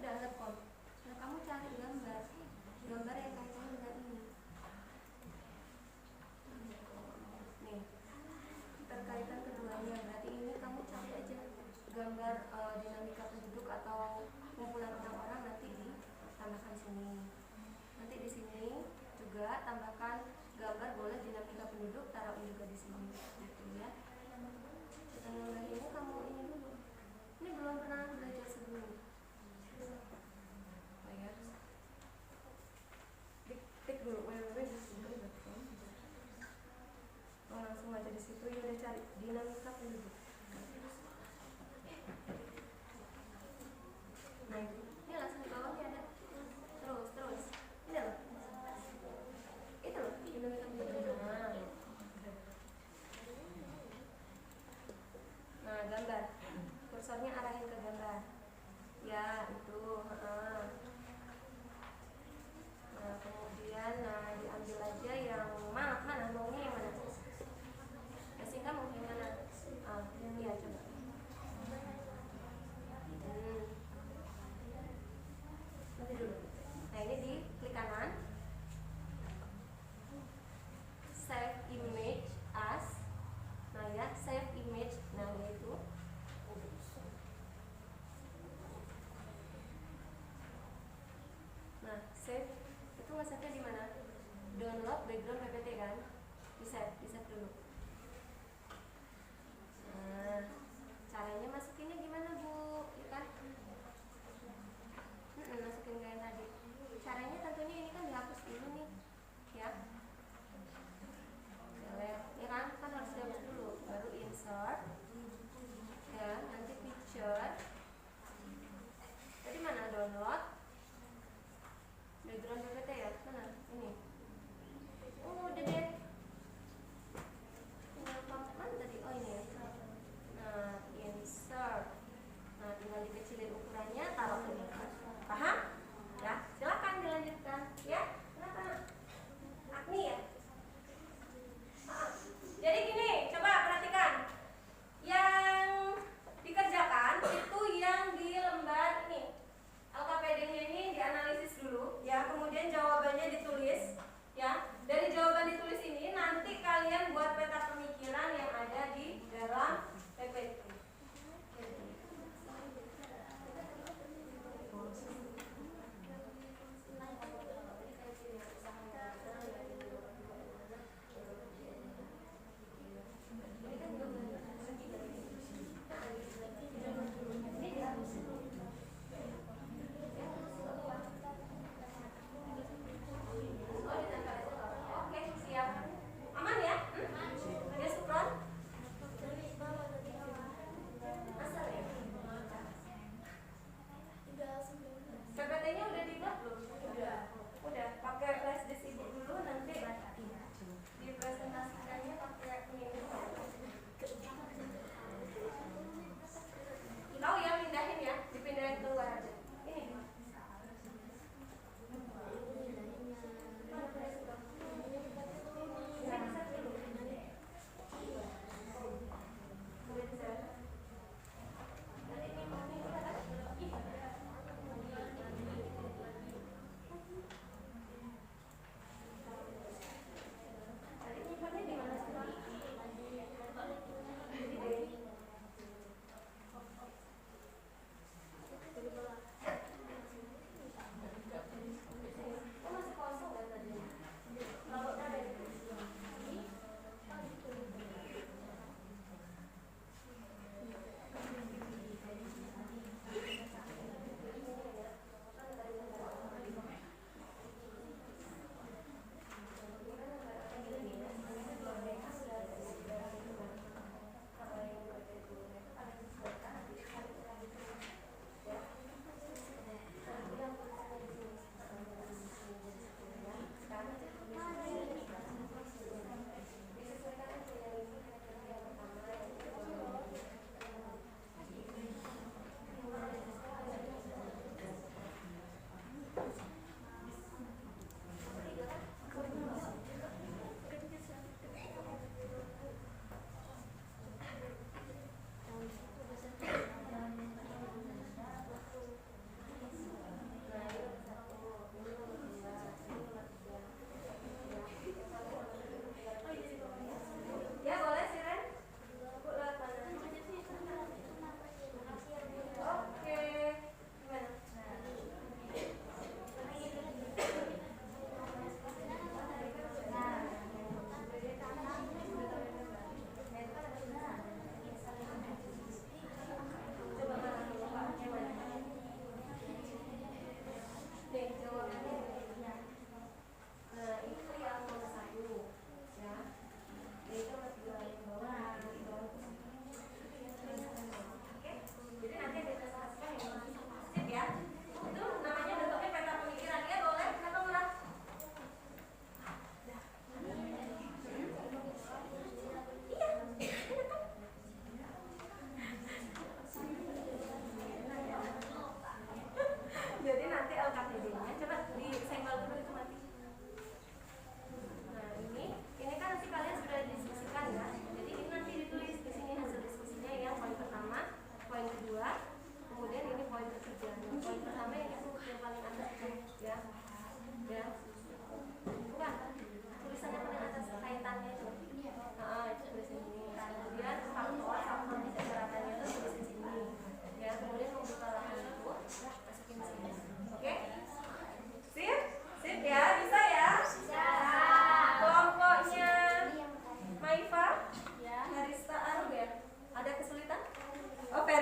[SPEAKER 1] udah nge-connect. Nah kamu cari gambar yang kaitannya dengan ini. Nih, terkaitan keduanya, berarti ini kamu cari aja gambar dinamika penduduk atau kumpulan orang-orang, nanti ditambahkan sini. Nanti di sini juga tambahkan gambar, boleh dinamika penduduk, taruh juga di sini, gitu ya. Kita mulai ini, kamu ini dulu. Ini belum pernah belajar sebelumnya. Tik dulu www.disability.com. Langsung aja di situ, ya udah cari dinamika penduduk. Nah ini langsung di bawahnya ada. Terus ini loh. Itu loh dinamika penduduk. Nah gambar. Kursornya arahin ke gambar. Ya itu. Nah kemudian diambil aja yang mana maunya yang mana? Kasih kamu yang mana? Iya coba. Nanti dulu. Nah ini di klik kanan, save image as. Nah ya, save image. Nah itu. Nah save itu nge-save-nya di mana? Download background PPT kan? Di save dulu. Nah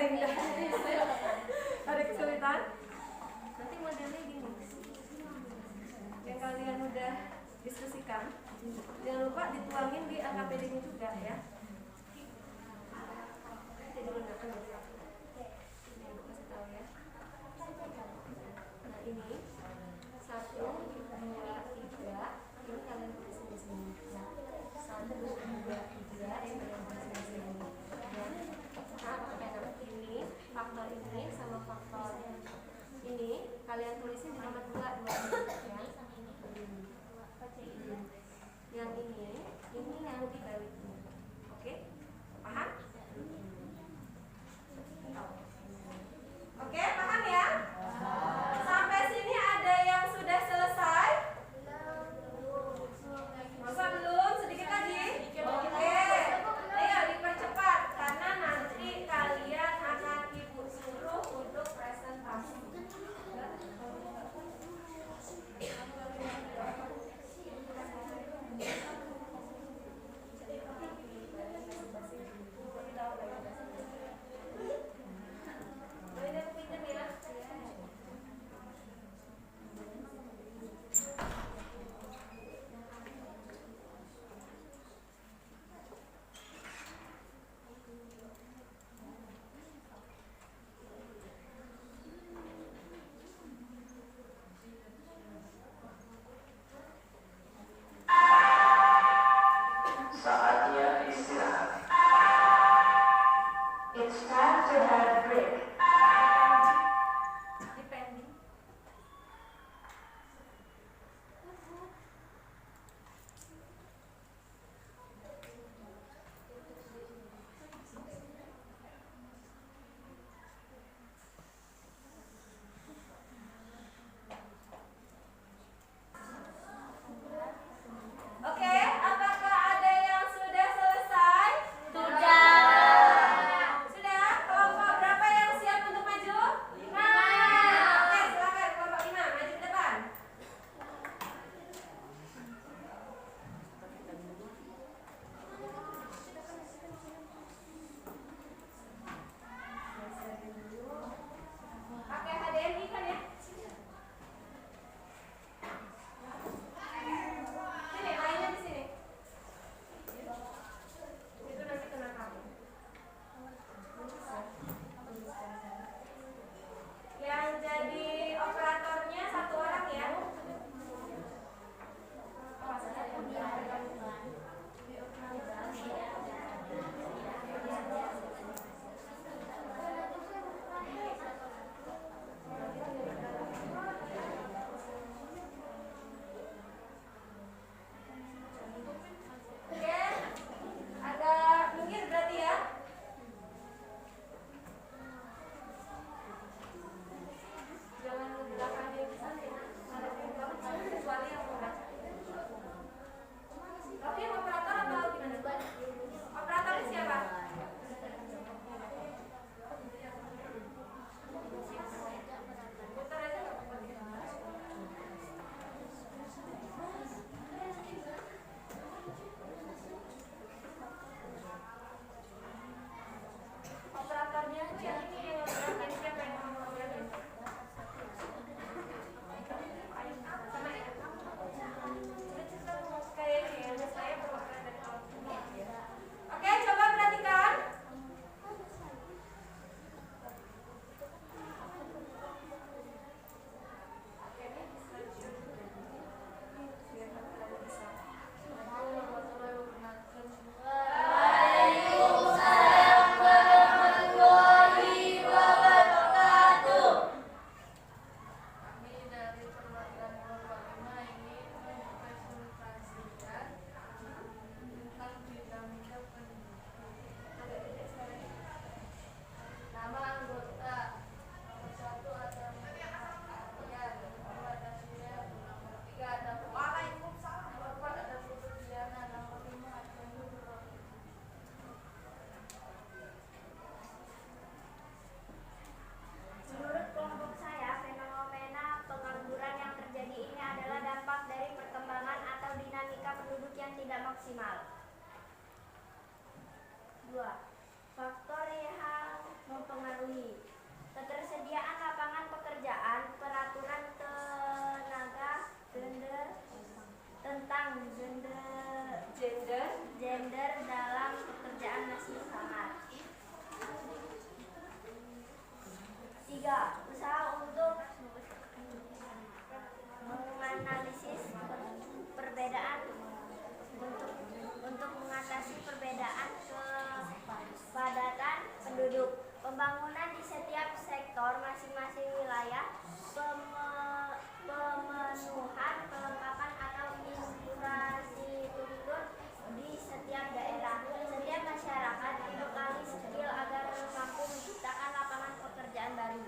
[SPEAKER 1] paling dah. Ada kesulitan? Nanti modelnya gini. Yang kalian udah diskusikan, jangan lupa dituangin di AKPD-nya juga ya. Dulu nak ini aku kasih tahu ya. Nah ini 1, 2, 3, ini kalian tulis di sini ya. 1, 2, 3, ini kalian tulis di sini ya. Nah pakai nama ini, faktor ini sama faktor ini kalian tulisin di nomor 2 ya. Yang ini yang dibaliknya. Oke? Paham? Oke, paham ya? Sampai sini ada yang sudah selesai? Masa belum? Sedikit lagi? Oke. Ayo dipercepat karena nanti kalian akan ibu suruh untuk presentasi.
[SPEAKER 5] Saatnya istirahat. It's time to have a break.
[SPEAKER 1] Depending. Oke, apakah ada yang sudah selesai? Sudah. Sudah? Kelompok berapa yang siap?
[SPEAKER 6] dipenuhi. Ketersediaan lapangan pekerjaan, peraturan tentang gender dalam pekerjaan masih sangat. 3. Usaha untuk menganalisis perbedaan untuk mengatasi perbedaan kepadatan penduduk. Pembangunan di setiap sektor masing-masing wilayah, pemenuhan pelengkapan atau infrastruktur di setiap daerah. Setiap masyarakat dibekali skill agar mampu menciptakan lapangan pekerjaan baru.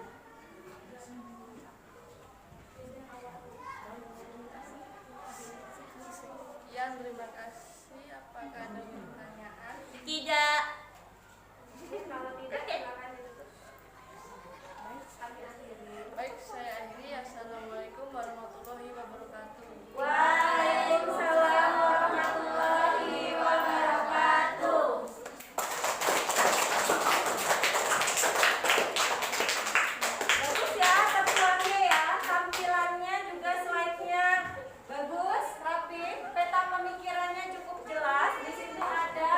[SPEAKER 2] Sekian, terima kasih. Apakah ada pertanyaan?
[SPEAKER 6] Tidak.
[SPEAKER 1] Kalau tidak, silakan ditutup. Kami akhiri.
[SPEAKER 2] Baik, saya akhiri. Assalamualaikum warahmatullahi wabarakatuh.
[SPEAKER 1] Waalaikumsalam warahmatullahi wabarakatuh. Bagus ya ketuanya ya, tampilannya juga slide-nya bagus, rapi, peta pemikirannya cukup jelas. Di situ ada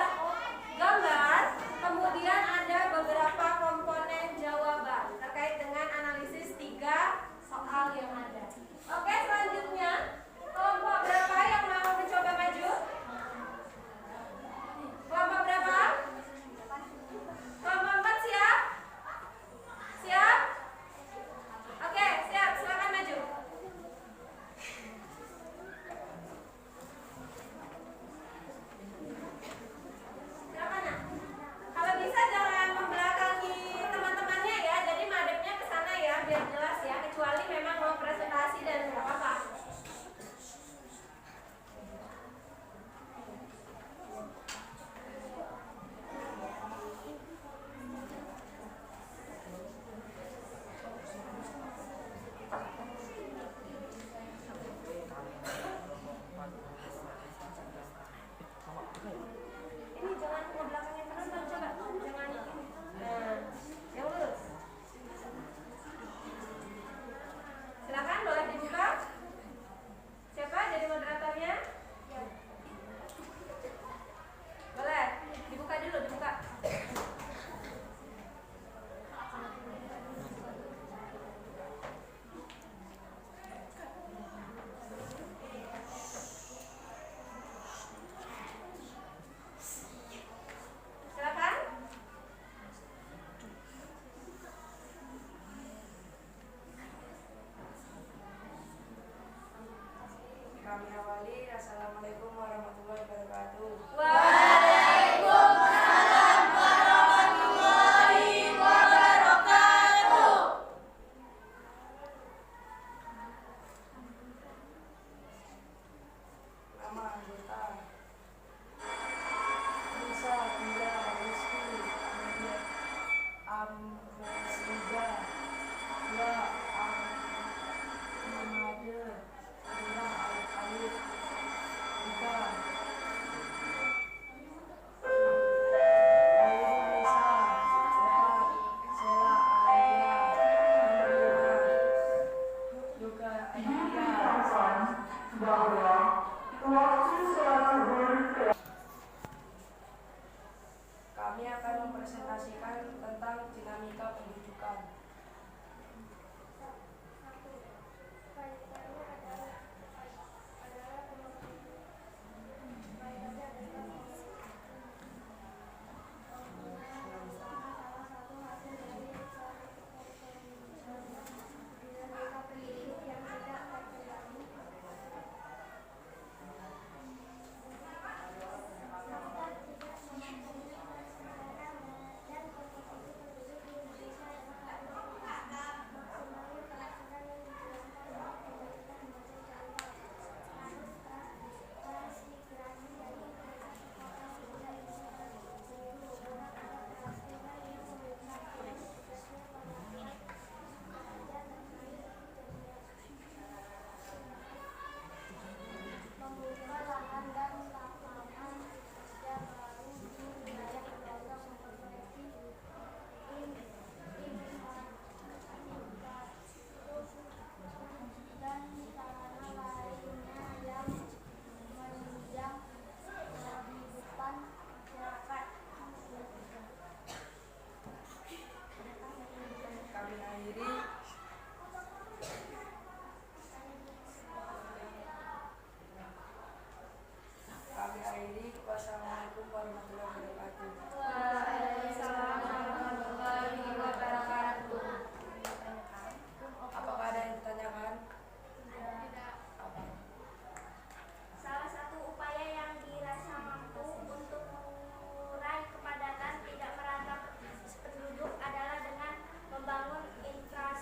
[SPEAKER 1] gambar, kemudian ada beberapa komponen jawaban terkait dengan analisis 3 soal yang ada. Oke, selanjutnya kelompok berapa yang mau mencoba maju? Kelompok berapa? Kelompok 4 siap? Siap? Oke, siap, silakan maju. Silakan nak. Kalau bisa jangan membelakangi teman-temannya ya, jadi madepnya ke sana ya biar jelas ya, kecuali memang mau presentasi dan nggak apa-apa. Ini jangan ngebelakangin terus dong, coba. Jangan ini. Nah, yang lurus. Silakan boleh dibuka. Siapa jadi moderatornya? Boleh, dibuka dulu, dibuka. Silakan.
[SPEAKER 3] Kami awali. Assalamualaikum warahmatullahi wabarakatuh.
[SPEAKER 1] Waalaikumsalam warahmatullahi wabarakatuh.
[SPEAKER 3] Nama anggota Nisa, Mila, Rizky, Amelia, Amrida, Ya, Amade, Lina, Alif, Ika, Nisa, Fuad, Sela, Alia, Nurina, juga Alia,
[SPEAKER 5] bahwa waktu selalu berita.
[SPEAKER 3] Kami akan mempresentasikan tentang dinamika pendidikan. diri. Kami akhiri. Wassalamualaikum warahmatullahi wabarakatuh.
[SPEAKER 1] Waalaikumsalam warahmatullahi wabarakatuh.
[SPEAKER 3] Apakah ada yang ditanyakan?
[SPEAKER 2] Tidak.
[SPEAKER 3] Apa?
[SPEAKER 6] Salah satu upaya yang dirasa mampu untuk mengurai kepadatan tidak merata penduduk adalah dengan membangun infrastruktur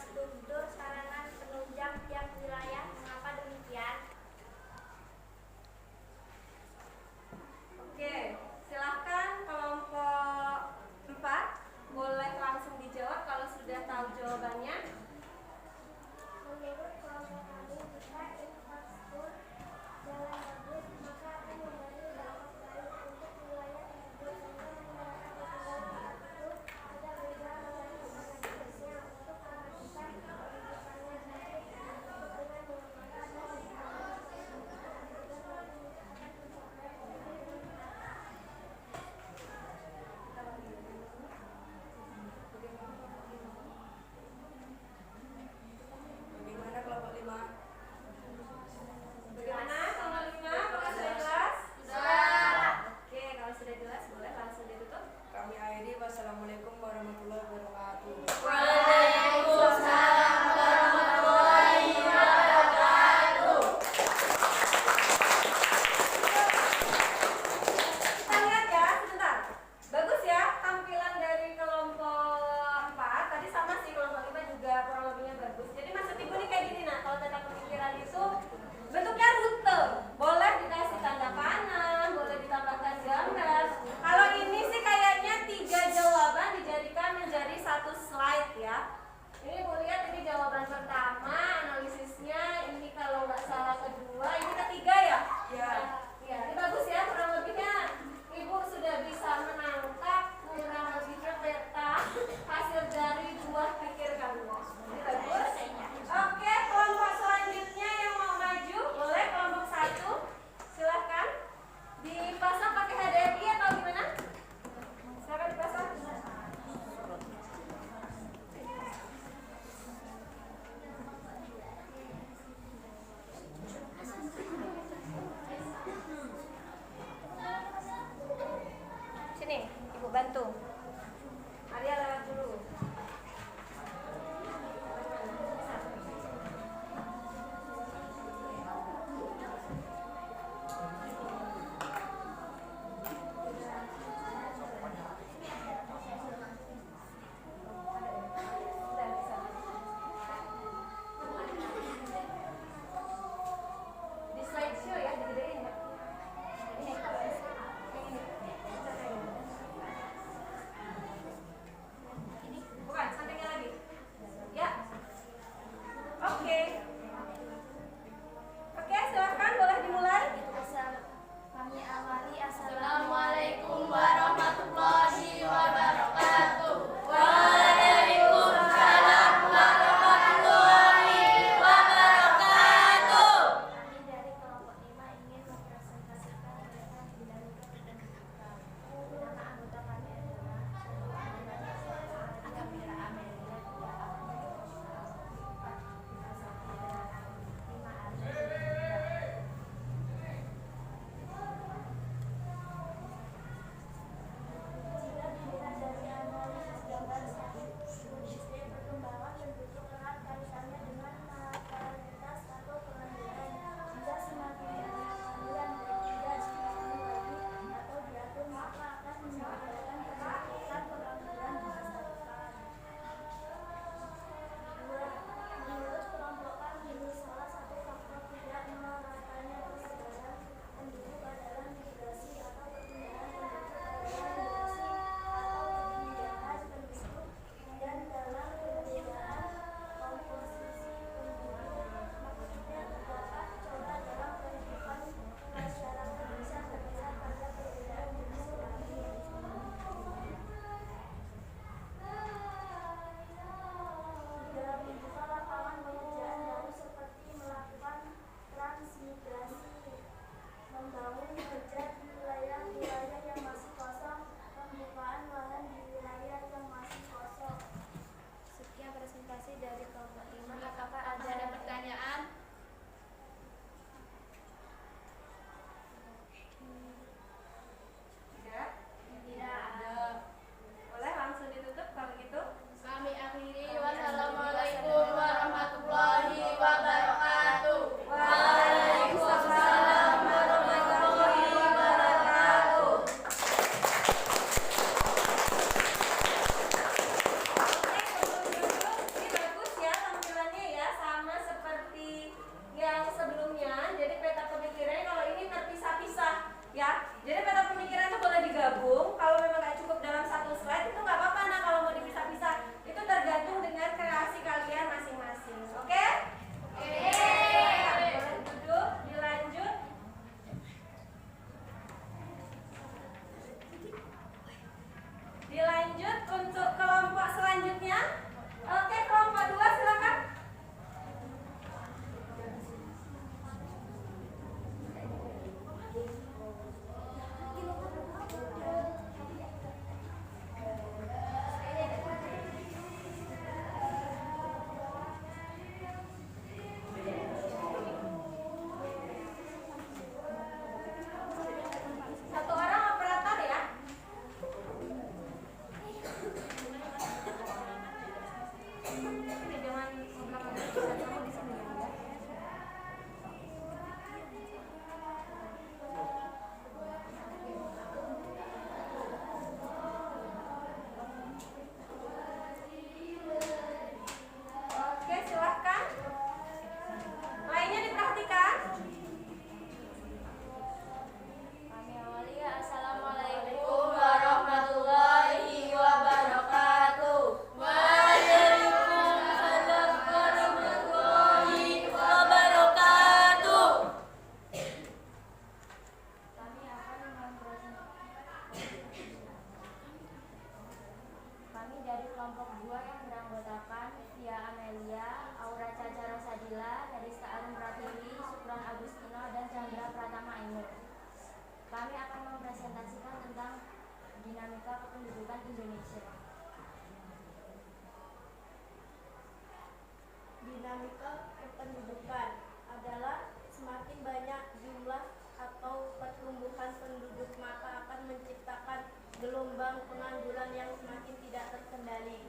[SPEAKER 6] kembali.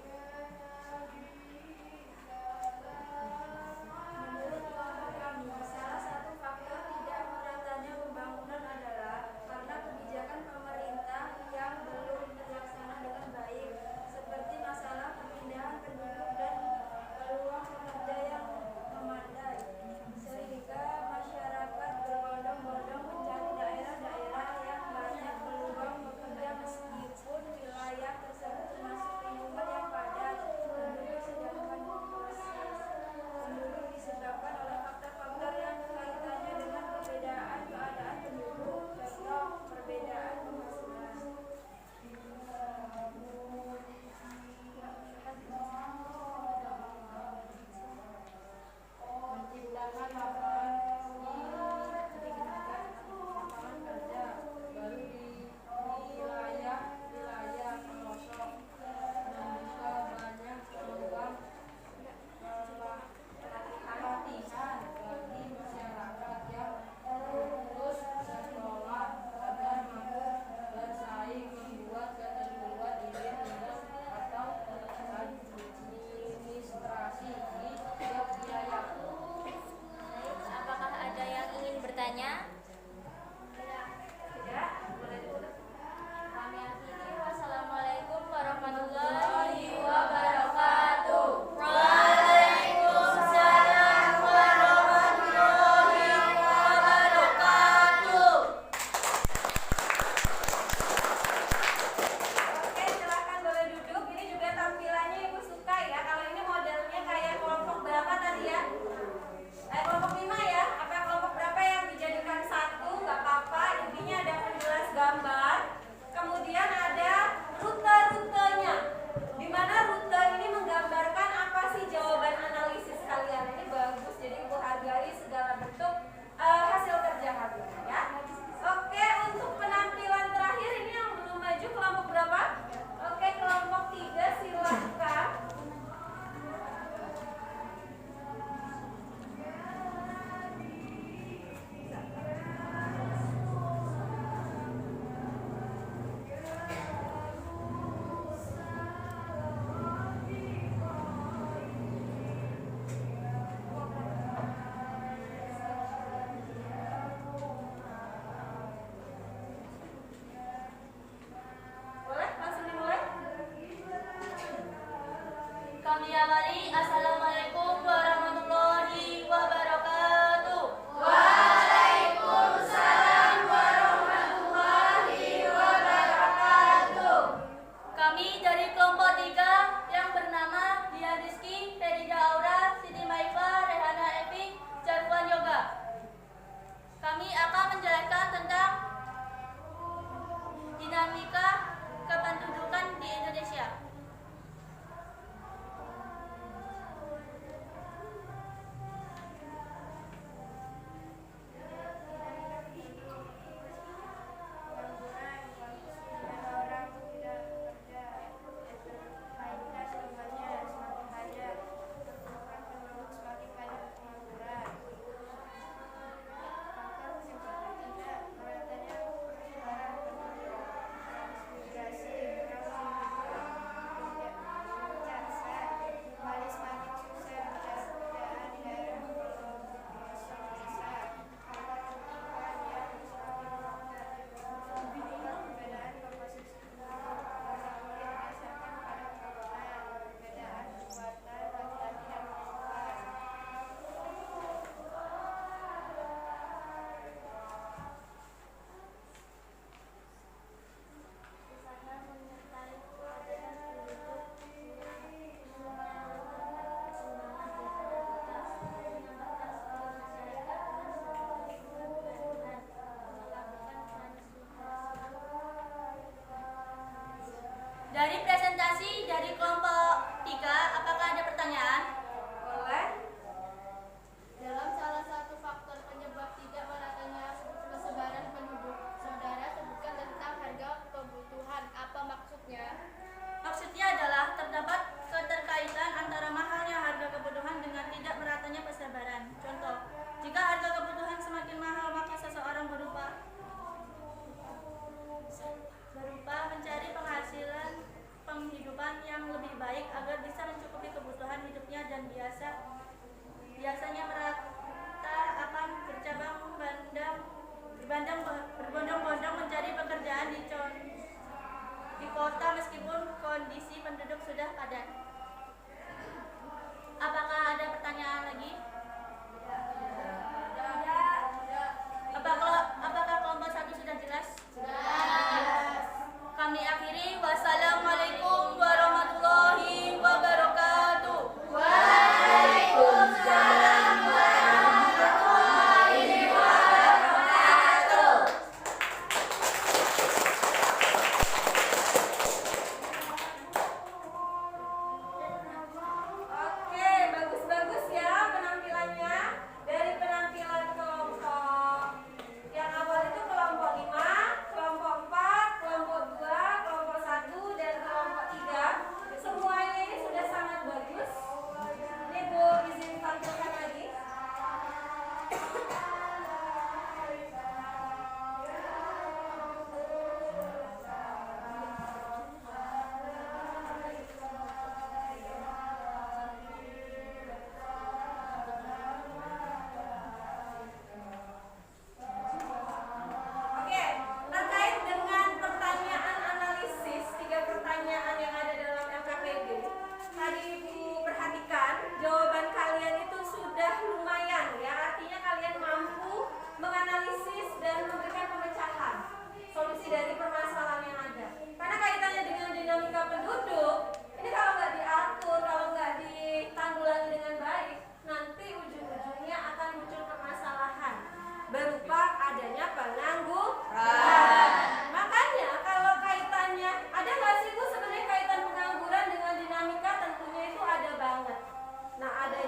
[SPEAKER 6] Menurut kelompok kami, salah satu faktor tidak meratanya pembangunan adalah karena kebijakan pemerintah yang belum terlaksana dengan baik, seperti masalah pemindahan penduduk dan peluang pekerja yang memadai, sehingga masyarakat berbondong-bondong mencari daerah-daerah yang banyak peluang bekerja meskipun wilayah tersebut termasuk lingkungan yang padat penduduk, sedangkan proses penduduk disebabkan oleh faktor-faktor yang kaitannya dengan perbedaan keadaan penduduk, contoh perbedaan penghasilan. Menciptakan lapangan kerja baru di wilayah-wilayah pelosok, membuka banyak peluang pelatihan bagi masyarakat yang lulus sekolah agar mampu bersaing, membuat ketentuan izin tinggal atau administrasi tiap wilayah. Apakah ada yang ingin bertanya?
[SPEAKER 1] Tidak, boleh dulu.
[SPEAKER 6] Kami akhiri. Wassalamualaikum warahmatullahi wabarakatuh. Waalaikumsalam warahmatullahi wabarakatuh.
[SPEAKER 1] Oke, silakan boleh duduk. Ini juga tampilannya Ibu suka ya. Kalau ini modelnya kayak kelompok berapa tadi ya? Kelompok 5 ya. Apa kelompok berapa yang dijadikan satu? Nggak apa-apa. Intinya ada penjelas gambar. Kemudian ada rute-rutenya. Di mana rute ini menggambarkan apa sih jawaban analisis kalian. Ini bagus. Jadi Ibu hargai segala bentuk hasil kerja kalian ya. Oke, untuk penampilan terakhir ini yang belum maju kelompok berapa? Oke, kelompok 3 silakan. Boleh langsung dimulai?
[SPEAKER 6] Kami awali. Assalamualaikum warahmatullahi wabarakatuh. Waalaikumsalam warahmatullahi wabarakatuh. Kami dari kelompok 3 yang bernama Dia Rizky, Ferida Aura, Siti Maifa, Rehana Evi, Jarwan Yoga. Kami akan menjelaskan tentang dinamika kependudukan di Indonesia.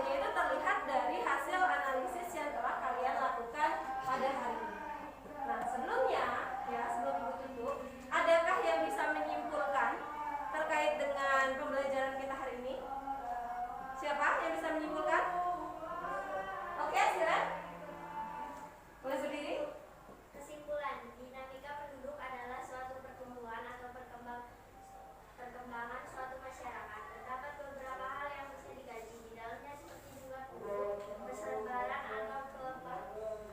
[SPEAKER 1] Semuanya itu terlihat dari hasil analisis yang telah kalian lakukan pada hari ini. Nah, sebelumnya, ya sebelum Ibu tutup, adakah yang bisa menyimpulkan terkait dengan pembelajaran kita hari ini? Siapa yang bisa menyimpulkan? Oke, silakan. Boleh berdiri?
[SPEAKER 6] Kesimpulan, dinamika penduduk adalah suatu pertumbuhan atau perkembangan suatu masyarakat. Terdapat beberapa hal yang bisa dikaji di dalamnya seperti jumlah penduduk, persebaran atau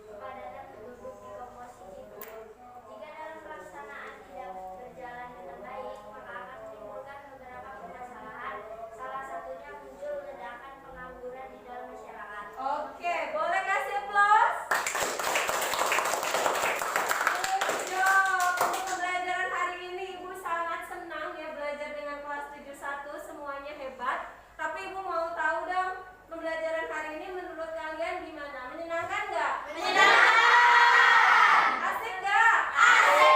[SPEAKER 6] kepadatan penduduk di komposisi penduduk. Jika dalam pelaksanaan tidak berjalan dengan baik, maka akan menimbulkan beberapa permasalahan. Salah satunya muncul ledakan pengangguran di dalam masyarakat.
[SPEAKER 1] Oke, boleh kasih aplaus? Good job. Untuk pembelajaran hari ini Ibu sangat senang ya belajar dengan kelas 71, semuanya hebat. Tapi Ibu mau tahu dong, pembelajaran hari ini menurut kalian gimana? Menyenangkan nggak? Menyenangkan. Asik nggak? Asik.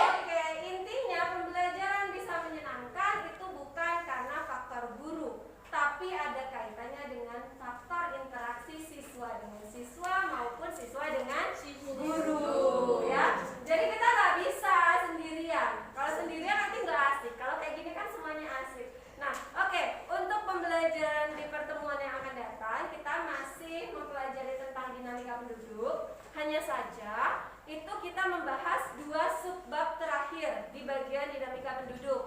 [SPEAKER 1] Oke, intinya pembelajaran bisa menyenangkan itu bukan karena faktor guru, tapi ada kaitannya dengan faktor interaksi siswa dengan siswa maupun siswa dengan guru, ya. Jadi kita nggak bisa sendirian. Kalau sendirian nanti nggak asik. Kalau kayak gini kan semuanya asik. Nah, oke. Untuk pembelajaran di pertemuan yang akan datang, kita masih mempelajari tentang dinamika penduduk. Hanya saja itu kita membahas 2 subbab terakhir di bagian dinamika penduduk.